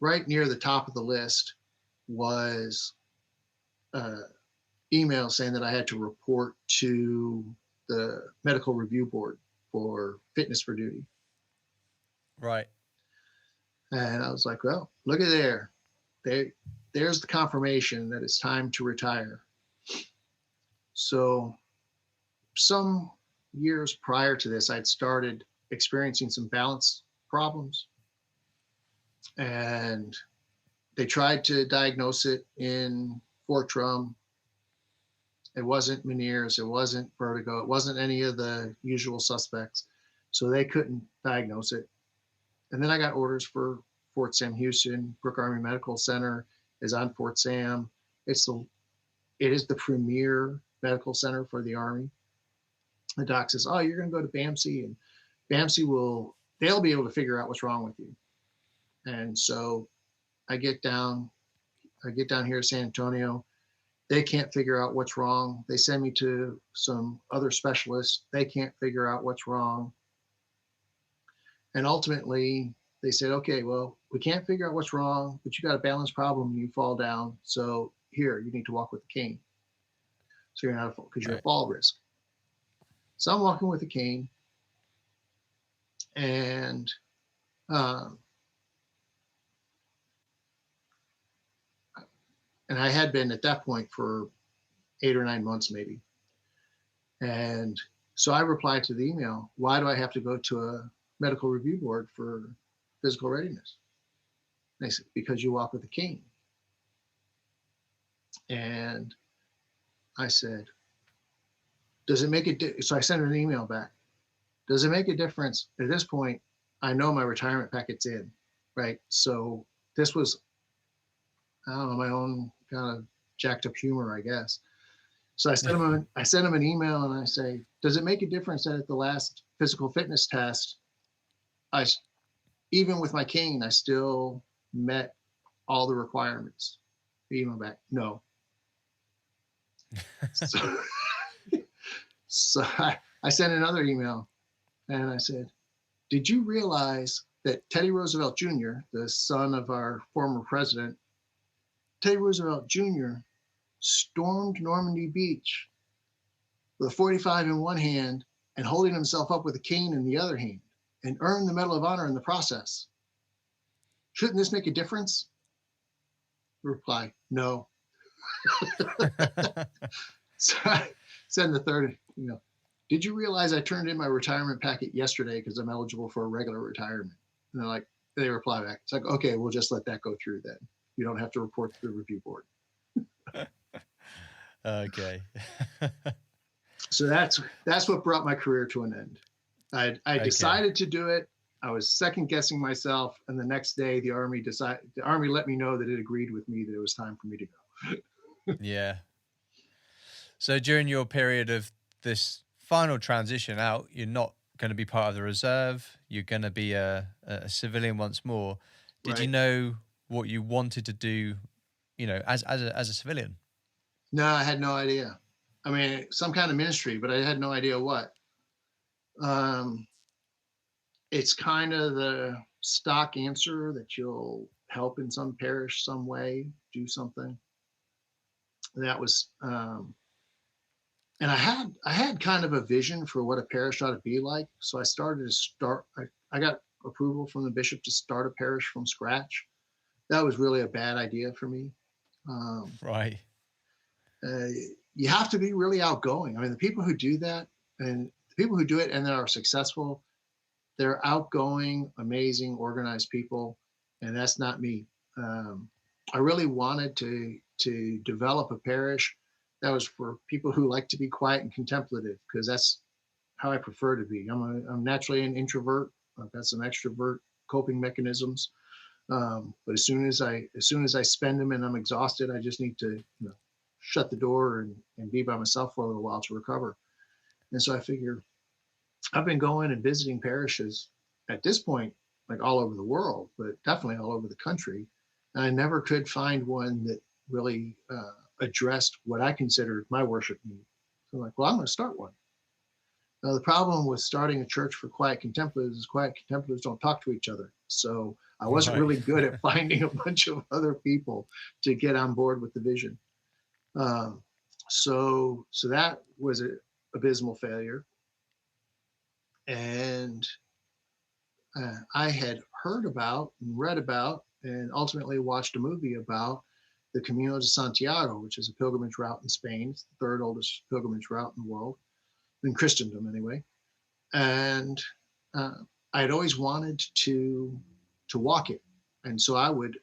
right near the top of the list was email saying that I had to report to the medical review board for fitness for duty. Right. And I was like, well, look at there. There's the confirmation that it's time to retire. So some years prior to this, I'd started experiencing some balance problems. And they tried to diagnose it in Fortran. It wasn't Meniere's, it wasn't vertigo, it wasn't any of the usual suspects. So they couldn't diagnose it. And then I got orders for Fort Sam Houston. Brooke Army Medical Center is on Fort Sam. It is the premier medical center for the Army. The doc says, oh, you're going to go to BAMC, and BAMC they'll be able to figure out what's wrong with you. And so I get down here to San Antonio. They can't figure out what's wrong. They send me to some other specialists. They can't figure out what's wrong. And ultimately they said, okay, well, we can't figure out what's wrong, but you got a balance problem and you fall down. So here, you need to walk with a cane. So you're not, because you're at fall risk. So I'm walking with a cane, and I had been at that point for 8 or 9 months maybe. And so I replied to the email, why do I have to go to a medical review board for physical readiness? And they said, because you walk with a cane. And I said, does it make so I sent an email back. Does it make a difference? At this point, I know my retirement packet's in, right? So this was, I don't know, my own kind of jacked up humor, I guess. So I sent him an email, and I say, does it make a difference that at the last physical fitness test, even with my cane, I still met all the requirements? The email back, no. So I sent another email, and I said, did you realize that Teddy Roosevelt Jr., the son of our former president, Teddy Roosevelt Jr. stormed Normandy Beach with a .45 in one hand and holding himself up with a cane in the other hand, and earned the Medal of Honor in the process? Shouldn't this make a difference? Reply, no. So I send the third, did you realize I turned in my retirement packet yesterday because I'm eligible for a regular retirement? And they reply back. It's like, okay, we'll just let that go through then. You don't have to report to the review board. Okay. So that's what brought my career to an end. I decided to do it. I was second guessing myself, and the next day the Army let me know that it agreed with me that it was time for me to go. Yeah. So during your period of this final transition out, you're not going to be part of the reserve. You're going to be a civilian once more. Did you Right? know what you wanted to do, as a civilian? No, I had no idea. I mean, some kind of ministry, but I had no idea what. Um, it's kind of the stock answer that you'll help in some parish, some way, do something. That was, and I had kind of a vision for what a parish ought to be like. So I got approval from the bishop to start a parish from scratch. That was really a bad idea for me. Um, Right. uh, you have to be really outgoing. I mean, the people who do that and the people who do it and that are successful, they're outgoing, amazing, organized people, and that's not me. I really wanted to develop a parish that was for people who like to be quiet and contemplative, because that's how I prefer to be. I'm naturally an introvert. I've got some extrovert coping mechanisms, but as soon as I spend them and I'm exhausted, I just need to shut the door and be by myself for a little while to recover. And so I figure I've been going and visiting parishes at this point, like all over the world, but definitely all over the country. And I never could find one that really addressed what I considered my worship need. So I'm like, well, I'm going to start one. Now, the problem with starting a church for quiet contemplatives is quiet contemplatives don't talk to each other. So I wasn't Right. really good at finding a bunch of other people to get on board with the vision. Um, so that was an abysmal failure. And I had heard about and read about and ultimately watched a movie about the Camino de Santiago, which is a pilgrimage route in Spain. It's the third oldest pilgrimage route in the world, in Christendom anyway. And uh, I had always wanted to walk it, and so I would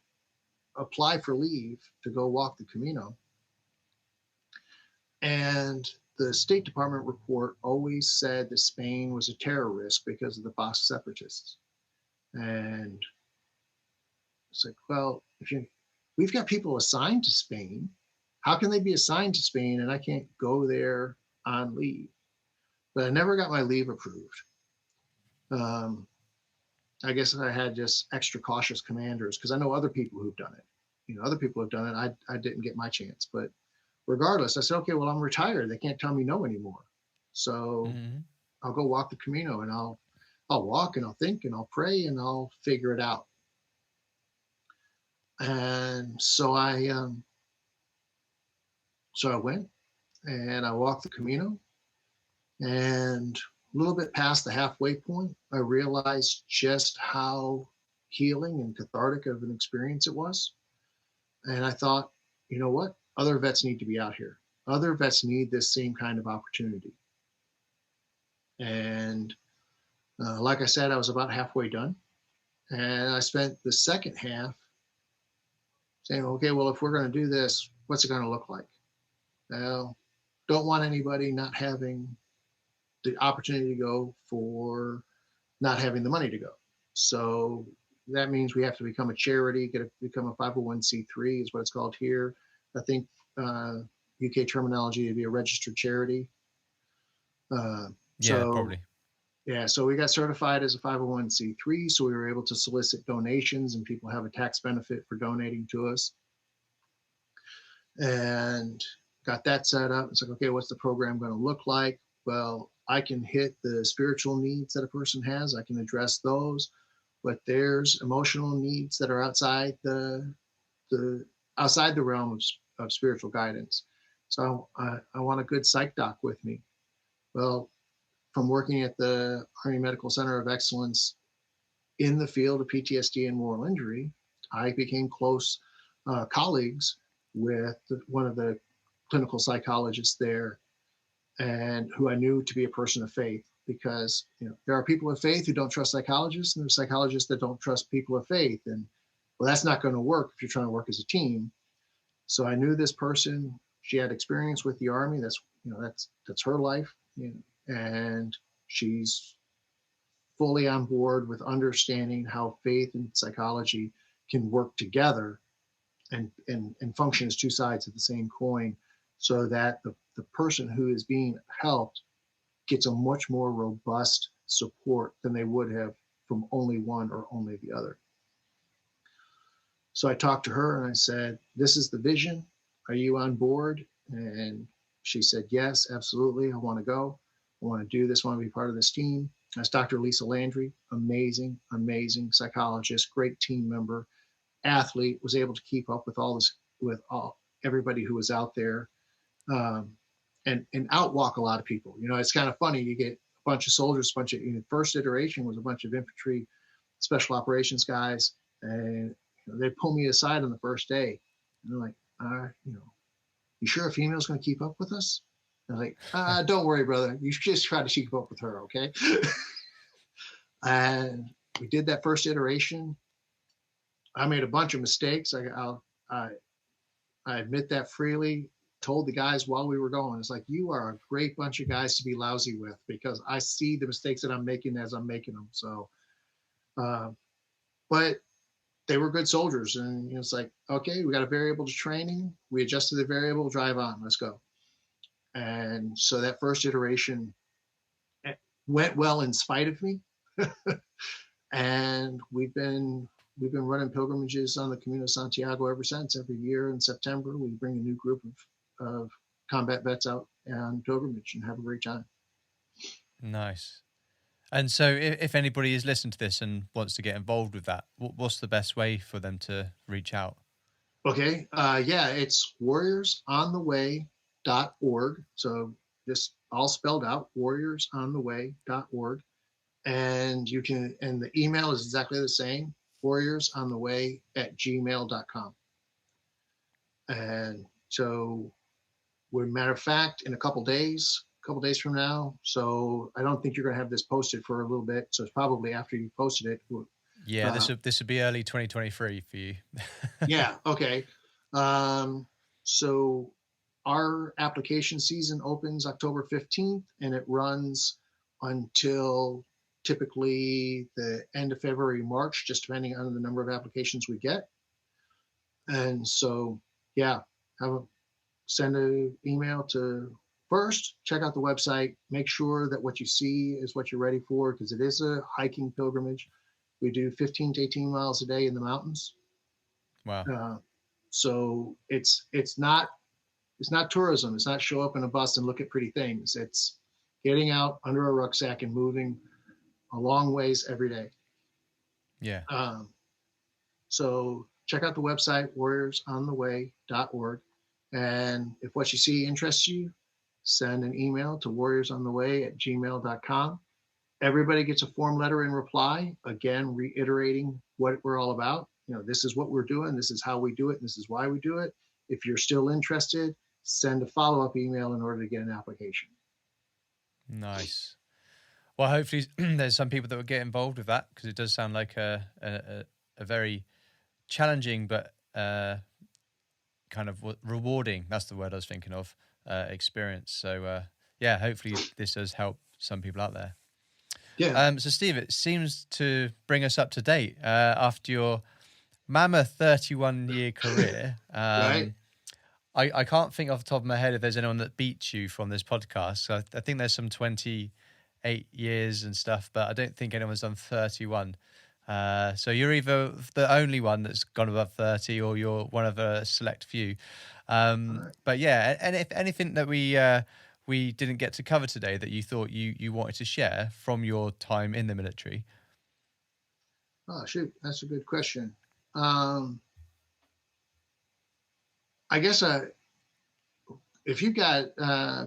apply for leave to go walk the Camino. And the State Department report always said that Spain was a terror risk because of the Basque separatists. And it's like, well, we've got people assigned to Spain. How can they be assigned to Spain and I can't go there on leave? But I never got my leave approved. Um, I guess I had just extra cautious commanders because I know other people who've done it. Other people have done it. I didn't get my chance. But regardless, I said, okay, well, I'm retired. They can't tell me no anymore. So Hmm. I'll go walk the Camino, and I'll walk and I'll think and I'll pray and I'll figure it out. And so I went and I walked the Camino, and a little bit past the halfway point, I realized just how healing and cathartic of an experience it was. And I thought, you know what? Other vets need to be out here. Other vets need this same kind of opportunity. And like I said, I was about halfway done. And I spent the second half saying, okay, well, if we're going to do this, what's it going to look like? Well, don't want anybody not having the opportunity to go for not having the money to go. So that means we have to become a charity, become a 501c3 is what it's called here. I think UK terminology would be a registered charity. Uh, Yeah, so probably. yeah, so we got certified as a 501c3, so we were able to solicit donations, and people have a tax benefit for donating to us. And got that set up. It's like, okay, what's the program going to look like? Well, I can hit the spiritual needs that a person has. I can address those, but there's emotional needs that are the outside the realm of spiritual guidance. So I want a good psych doc with me. Well, from working at the Army Medical Center of Excellence in the field of PTSD and moral injury, I became close colleagues with one of the clinical psychologists there, and who I knew to be a person of faith, because there are people of faith who don't trust psychologists, and there's psychologists that don't trust people of faith, and well, that's not going to work if you're trying to work as a team. So I knew this person. She had experience with the Army. That's her life, and she's fully on board with understanding how faith and psychology can work together and function as two sides of the same coin, so that the person who is being helped gets a much more robust support than they would have from only one or only the other. So I talked to her and I said, this is the vision. Are you on board? And she said, yes, absolutely. I want to go. I want to do this. I want to be part of this team. That's Dr. Lisa Landry, amazing, amazing psychologist, great team member, athlete, was able to keep up with all this, with everybody who was out there, and outwalk a lot of people. You know, it's kind of funny. You get a bunch of soldiers, first iteration was a bunch of infantry, special operations guys, and they pull me aside on the first day. And they're like, you sure a female's going to keep up with us? I was like, don't worry, brother. You just try to keep up with her, okay? And we did that first iteration. I made a bunch of mistakes. I admit that freely. Told the guys while we were going, it's like, you are a great bunch of guys to be lousy with, because I see the mistakes that I'm making as I'm making them. So, but they were good soldiers, and it's like, okay, we got a variable to training. We adjusted the variable, drive on, let's go. And so that first iteration went well in spite of me. And we've been running pilgrimages on the Camino de Santiago ever since. Every year in September, we bring a new group of combat vets out on pilgrimage and have a great time. Nice. And so if anybody is listening to this and wants to get involved with that, what's the best way for them to reach out? Okay. It's warriorsontheway.org. So just all spelled out, warriorsontheway.org. And the email is exactly the same, warriorsontheway@gmail.com. And so, matter of fact, in a couple days from now, so I don't think you're going to have this posted for a little bit. So it's probably after you posted it. Yeah, this would be early 2023 for you. Yeah. Okay. So our application season opens October 15th, and it runs until typically the end of February, March, just depending on the number of applications we get. And so, yeah, send an email to first, check out the website, make sure that what you see is what you're ready for, because it is a hiking pilgrimage. We do 15 to 18 miles a day in the mountains. Wow. So it's not tourism. It's not show up in a bus and look at pretty things. It's getting out under a rucksack and moving a long ways every day. Yeah. So check out the website, warriorsontheway.org. And if what you see interests you, send an email to warriorsontheway@gmail.com. Everybody gets a form letter in reply, again, reiterating what we're all about. This is what we're doing. This is how we do it. This is why we do it. If you're still interested, send a follow-up email in order to get an application. Nice. Well, hopefully there's some people that will get involved with that, because it does sound like a very challenging but kind of rewarding, that's the word I was thinking of, experience. So yeah, hopefully this does help some people out there. Yeah. So Steve, it seems to bring us up to date after your mammoth 31-year career. Right. I can't think off the top of my head if there's anyone that beats you from this podcast. So I think there's some 28 years and stuff, but I don't think anyone's done 31. So you're either the only one that's gone above 30, or you're one of a select few. Right. But yeah, and if anything that we didn't get to cover today that you thought you wanted to share from your time in the military? Oh, shoot. That's a good question. I guess if you've got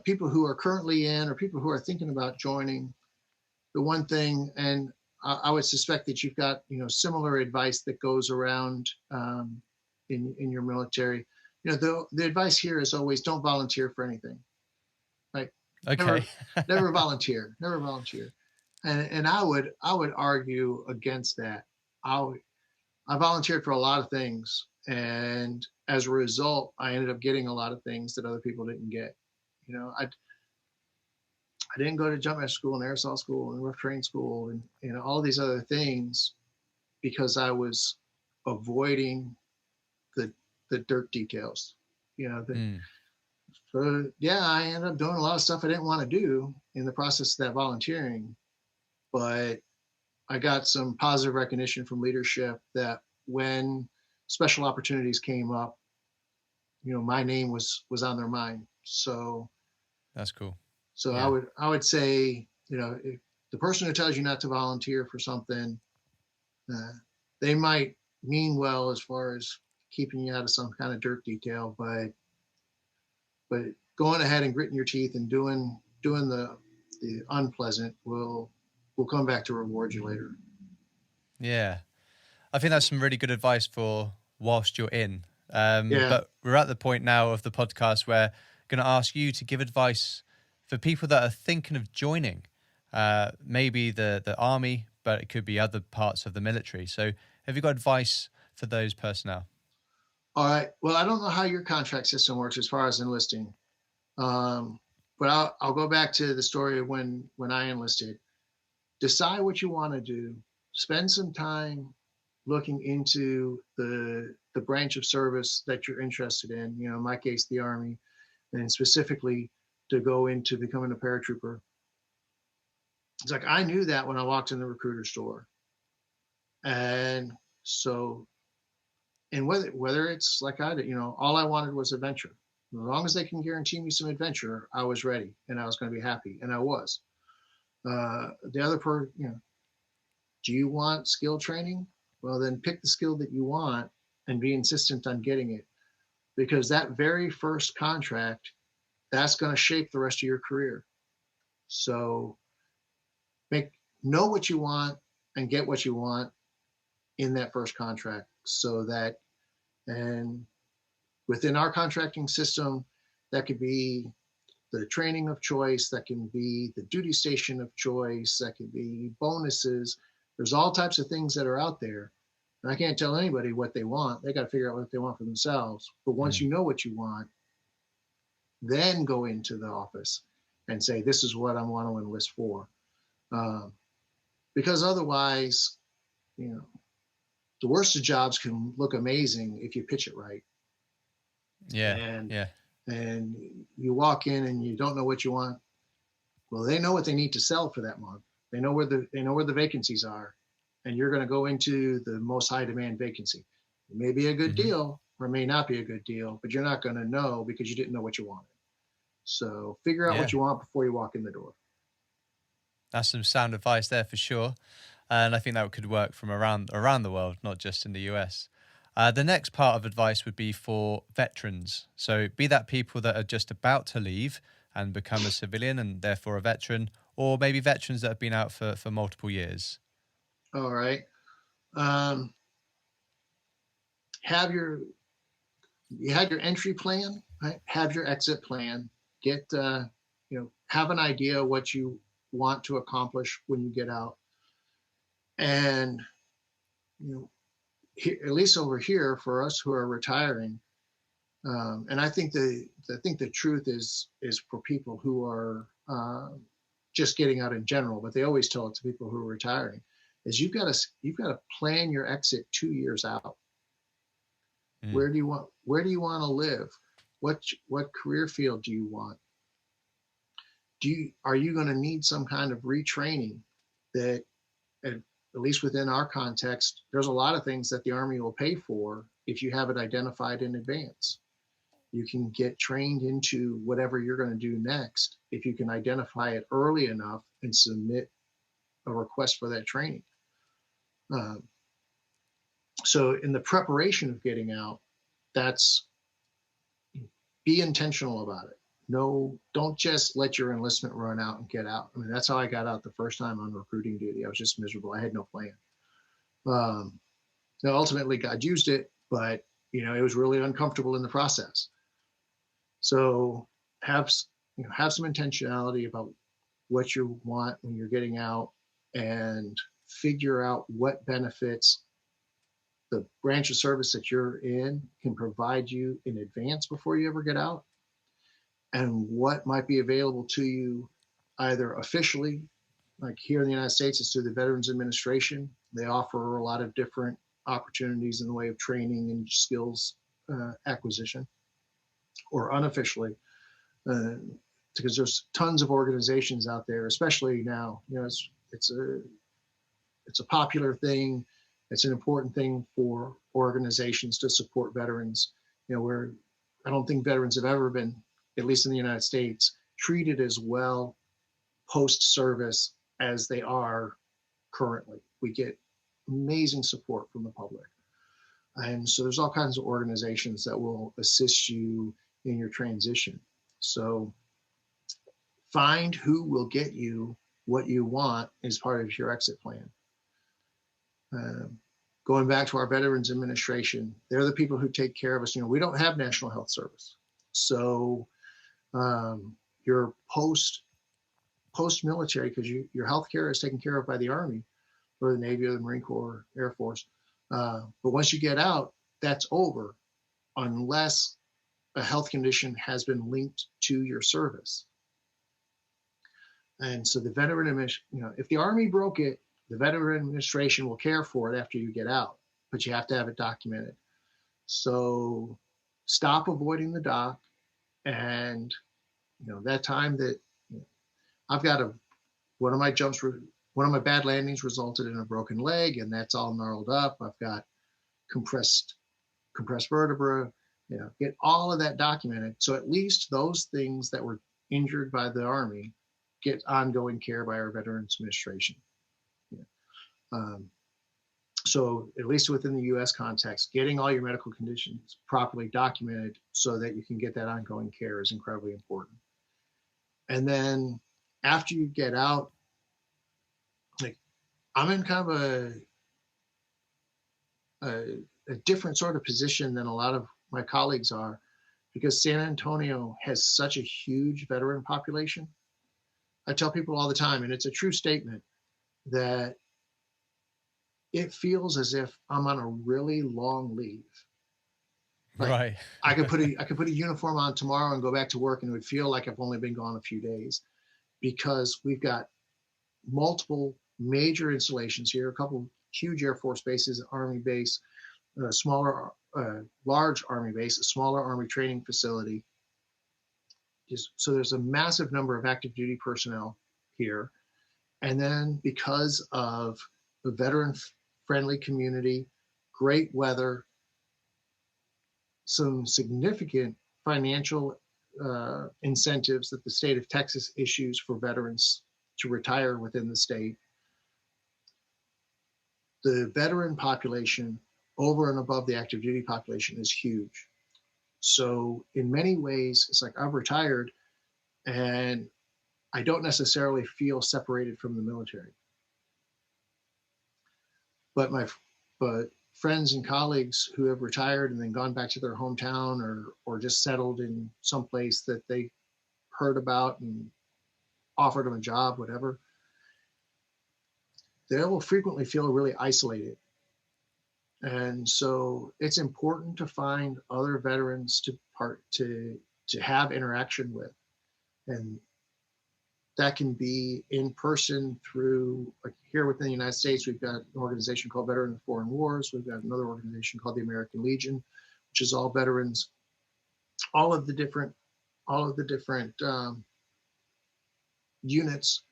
people who are currently in, or people who are thinking about joining, the one thing, and I would suspect that you've got similar advice that goes around in your military. The advice here is always don't volunteer for anything. Right? Okay. Never volunteer. Never volunteer. And I would argue against that. I volunteered for a lot of things, and as a result, I ended up getting a lot of things that other people didn't get. I didn't go to jump master school and airsoft school and roof training school and all these other things because I was avoiding the the dirt details. You know, Mm. so yeah, I ended up doing a lot of stuff I didn't want to do in the process of that volunteering, but I got some positive recognition from leadership that when special opportunities came up, my name was on their mind. That's cool. So Yeah. I would say, if the person who tells you not to volunteer for something, uh, they might mean well as far as keeping you out of some kind of dirt detail, but going ahead and gritting your teeth and doing the unpleasant will come back to reward you later. Yeah. I think that's some really good advice for whilst you're in. Yeah. But we're at the point now of the podcast where I'm going to ask you to give advice for people that are thinking of joining, maybe the army, but it could be other parts of the military. So have you got advice for those personnel? All right. Well, I don't know how your contract system works as far as enlisting, but I'll go back to the story of when I enlisted. Decide what you want to do. Spend some time looking into the branch of service that you're interested in. In my case, the Army, and specifically to go into becoming a paratrooper. It's like I knew that when I walked in the recruiter store, and so and whether it's like I did, all I wanted was adventure. As long as they can guarantee me some adventure, I was ready and I was going to be happy, and I was. The other do you want skill training? Well, then pick the skill that you want and be insistent on getting it, because that very first contract, that's going to shape the rest of your career. So know what you want and get what you want in that first contract, so that, and within our contracting system, that could be the training of choice, that can be the duty station of choice, that could be bonuses. There's all types of things that are out there. And I can't tell anybody what they want. They got to figure out what they want for themselves. But once you know what you want, then go into the office and say, this is what I want to enlist for. Because otherwise, the worst of jobs can look amazing if you pitch it right. Yeah. And yeah. And you walk in and you don't know what you want. Well, they know what they need to sell for that month. They know where the vacancies are, and you're going to go into the most high demand vacancy. It may be a good deal or it may not be a good deal, but you're not going to know because you didn't know what you wanted. So figure out what you want before you walk in the door. That's some sound advice there for sure. And I think that could work from around the world, not just in the US. The next part of advice would be for veterans. So be that people that are just about to leave and become a civilian and therefore a veteran, or maybe veterans that have been out for multiple years. All right. You had your entry plan, right? Have your exit plan. Get, have an idea what you want to accomplish when you get out. And, at least over here for us who are retiring, and I think the truth is for people who are just getting out in general, but they always tell it to people who are retiring, is you've got to plan your exit 2 years out. Where do you want to live? What career field do you want? Are you going to need some kind of retraining? That at least within our context, there's a lot of things that the Army will pay for if you have it identified in advance. You can get trained into whatever you're going to do next if you can identify it early enough and submit a request for that training. So in the preparation of getting out, be intentional about it. No, don't just let your enlistment run out and get out. I mean, that's how I got out the first time on recruiting duty. I was just miserable. I had no plan. Now, ultimately, God used it, but it was really uncomfortable in the process. So have some intentionality about what you want when you're getting out, and figure out what benefits the branch of service that you're in can provide you in advance before you ever get out, and what might be available to you either officially, like here in the United States, it's through the Veterans Administration. They offer a lot of different opportunities in the way of training and skills acquisition, or unofficially, uh, because there's tons of organizations out there, especially now. It's a popular thing. It's an important thing for organizations to support veterans. Where I don't think veterans have ever been, at least in the United States, treated as well post service as they are currently. We get amazing support from the public. And so there's all kinds of organizations that will assist you in your transition. So find who will get you what you want as part of your exit plan. Going back to our Veterans Administration, they're the people who take care of us. We don't have National Health Service. So your post-military, because your health care is taken care of by the Army or the Navy or the Marine Corps, Air Force. But once you get out, that's over unless a health condition has been linked to your service. And so the veteran administration, if the Army broke it, the Veteran Administration will care for it after you get out, but you have to have it documented. So stop avoiding the doc. And, that time that I've got one of my bad landings resulted in a broken leg, and that's all gnarled up. I've got compressed vertebra, get all of that documented. So at least those things that were injured by the Army get ongoing care by our Veterans Administration. So at least within the U.S. context, getting all your medical conditions properly documented so that you can get that ongoing care is incredibly important. And then after you get out, like I'm in kind of a different sort of position than a lot of my colleagues are, because San Antonio has such a huge veteran population. I tell people all the time, and it's a true statement, that it feels as if I'm on a really long leave. Like, right. I could put a uniform on tomorrow and go back to work, and it would feel like I've only been gone a few days, because we've got multiple major installations here, a couple huge Air Force bases, Army base, large Army base, a smaller Army training facility. So there's a massive number of active duty personnel here. And then because of the veteran-friendly community, great weather, some significant financial incentives that the state of Texas issues for veterans to retire within the state, the veteran population over and above the active duty population is huge. So in many ways, it's like I've retired and I don't necessarily feel separated from the military. But friends and colleagues who have retired and then gone back to their hometown or just settled in some place that they heard about and offered them a job, whatever, they will frequently feel really isolated. And so it's important to find other veterans to have interaction with. And that can be in person through, like here within the United States, we've got an organization called Veterans of Foreign Wars. We've got another organization called the American Legion, which is all veterans. All of the different units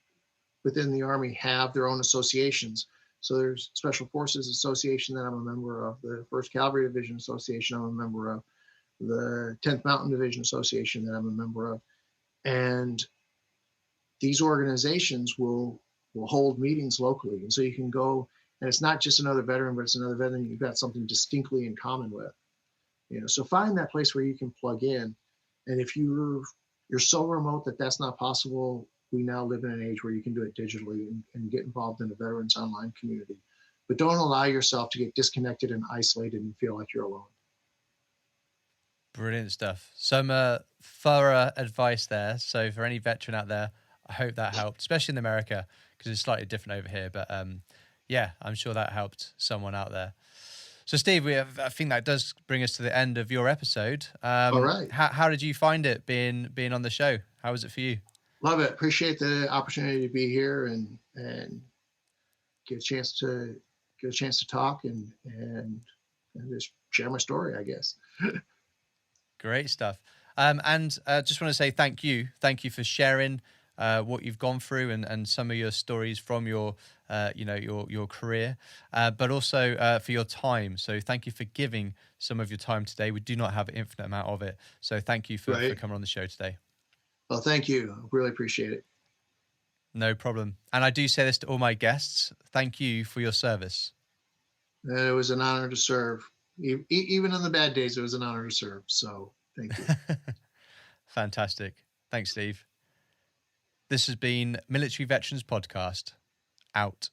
within the Army have their own associations. So there's Special Forces Association that I'm a member of, the 1st Cavalry Division Association I'm a member of, the 10th Mountain Division Association that I'm a member of. And these organizations will hold meetings locally. And so you can go, and it's not just another veteran, but it's another veteran you've got something distinctly in common with. So find that place where you can plug in. And if you're so remote that that's not possible, we now live in an age where you can do it digitally and get involved in a veterans online community. But don't allow yourself to get disconnected and isolated and feel like you're alone. Brilliant stuff. Some thorough advice there. So for any veteran out there, I hope that helped, especially in America, because it's slightly different over here. But yeah, I'm sure that helped someone out there. So Steve, I think that does bring us to the end of your episode. All right. How did you find it being on the show? How was it for you? Love it. Appreciate the opportunity to be here and get a chance to talk and just share my story, I guess. Great stuff. And just want to say thank you for sharing what you've gone through and some of your stories from your your career, but also for your time. So thank you for giving some of your time today. We do not have an infinite amount of it, so thank you for Right. coming on the show today. Well, thank you. Really appreciate it. No problem. And I do say this to all my guests: thank you for your service. It was an honor to serve. Even on the bad days, it was an honor to serve. So thank you. Fantastic. Thanks, Steve. This has been Military Veterans Podcast. Out.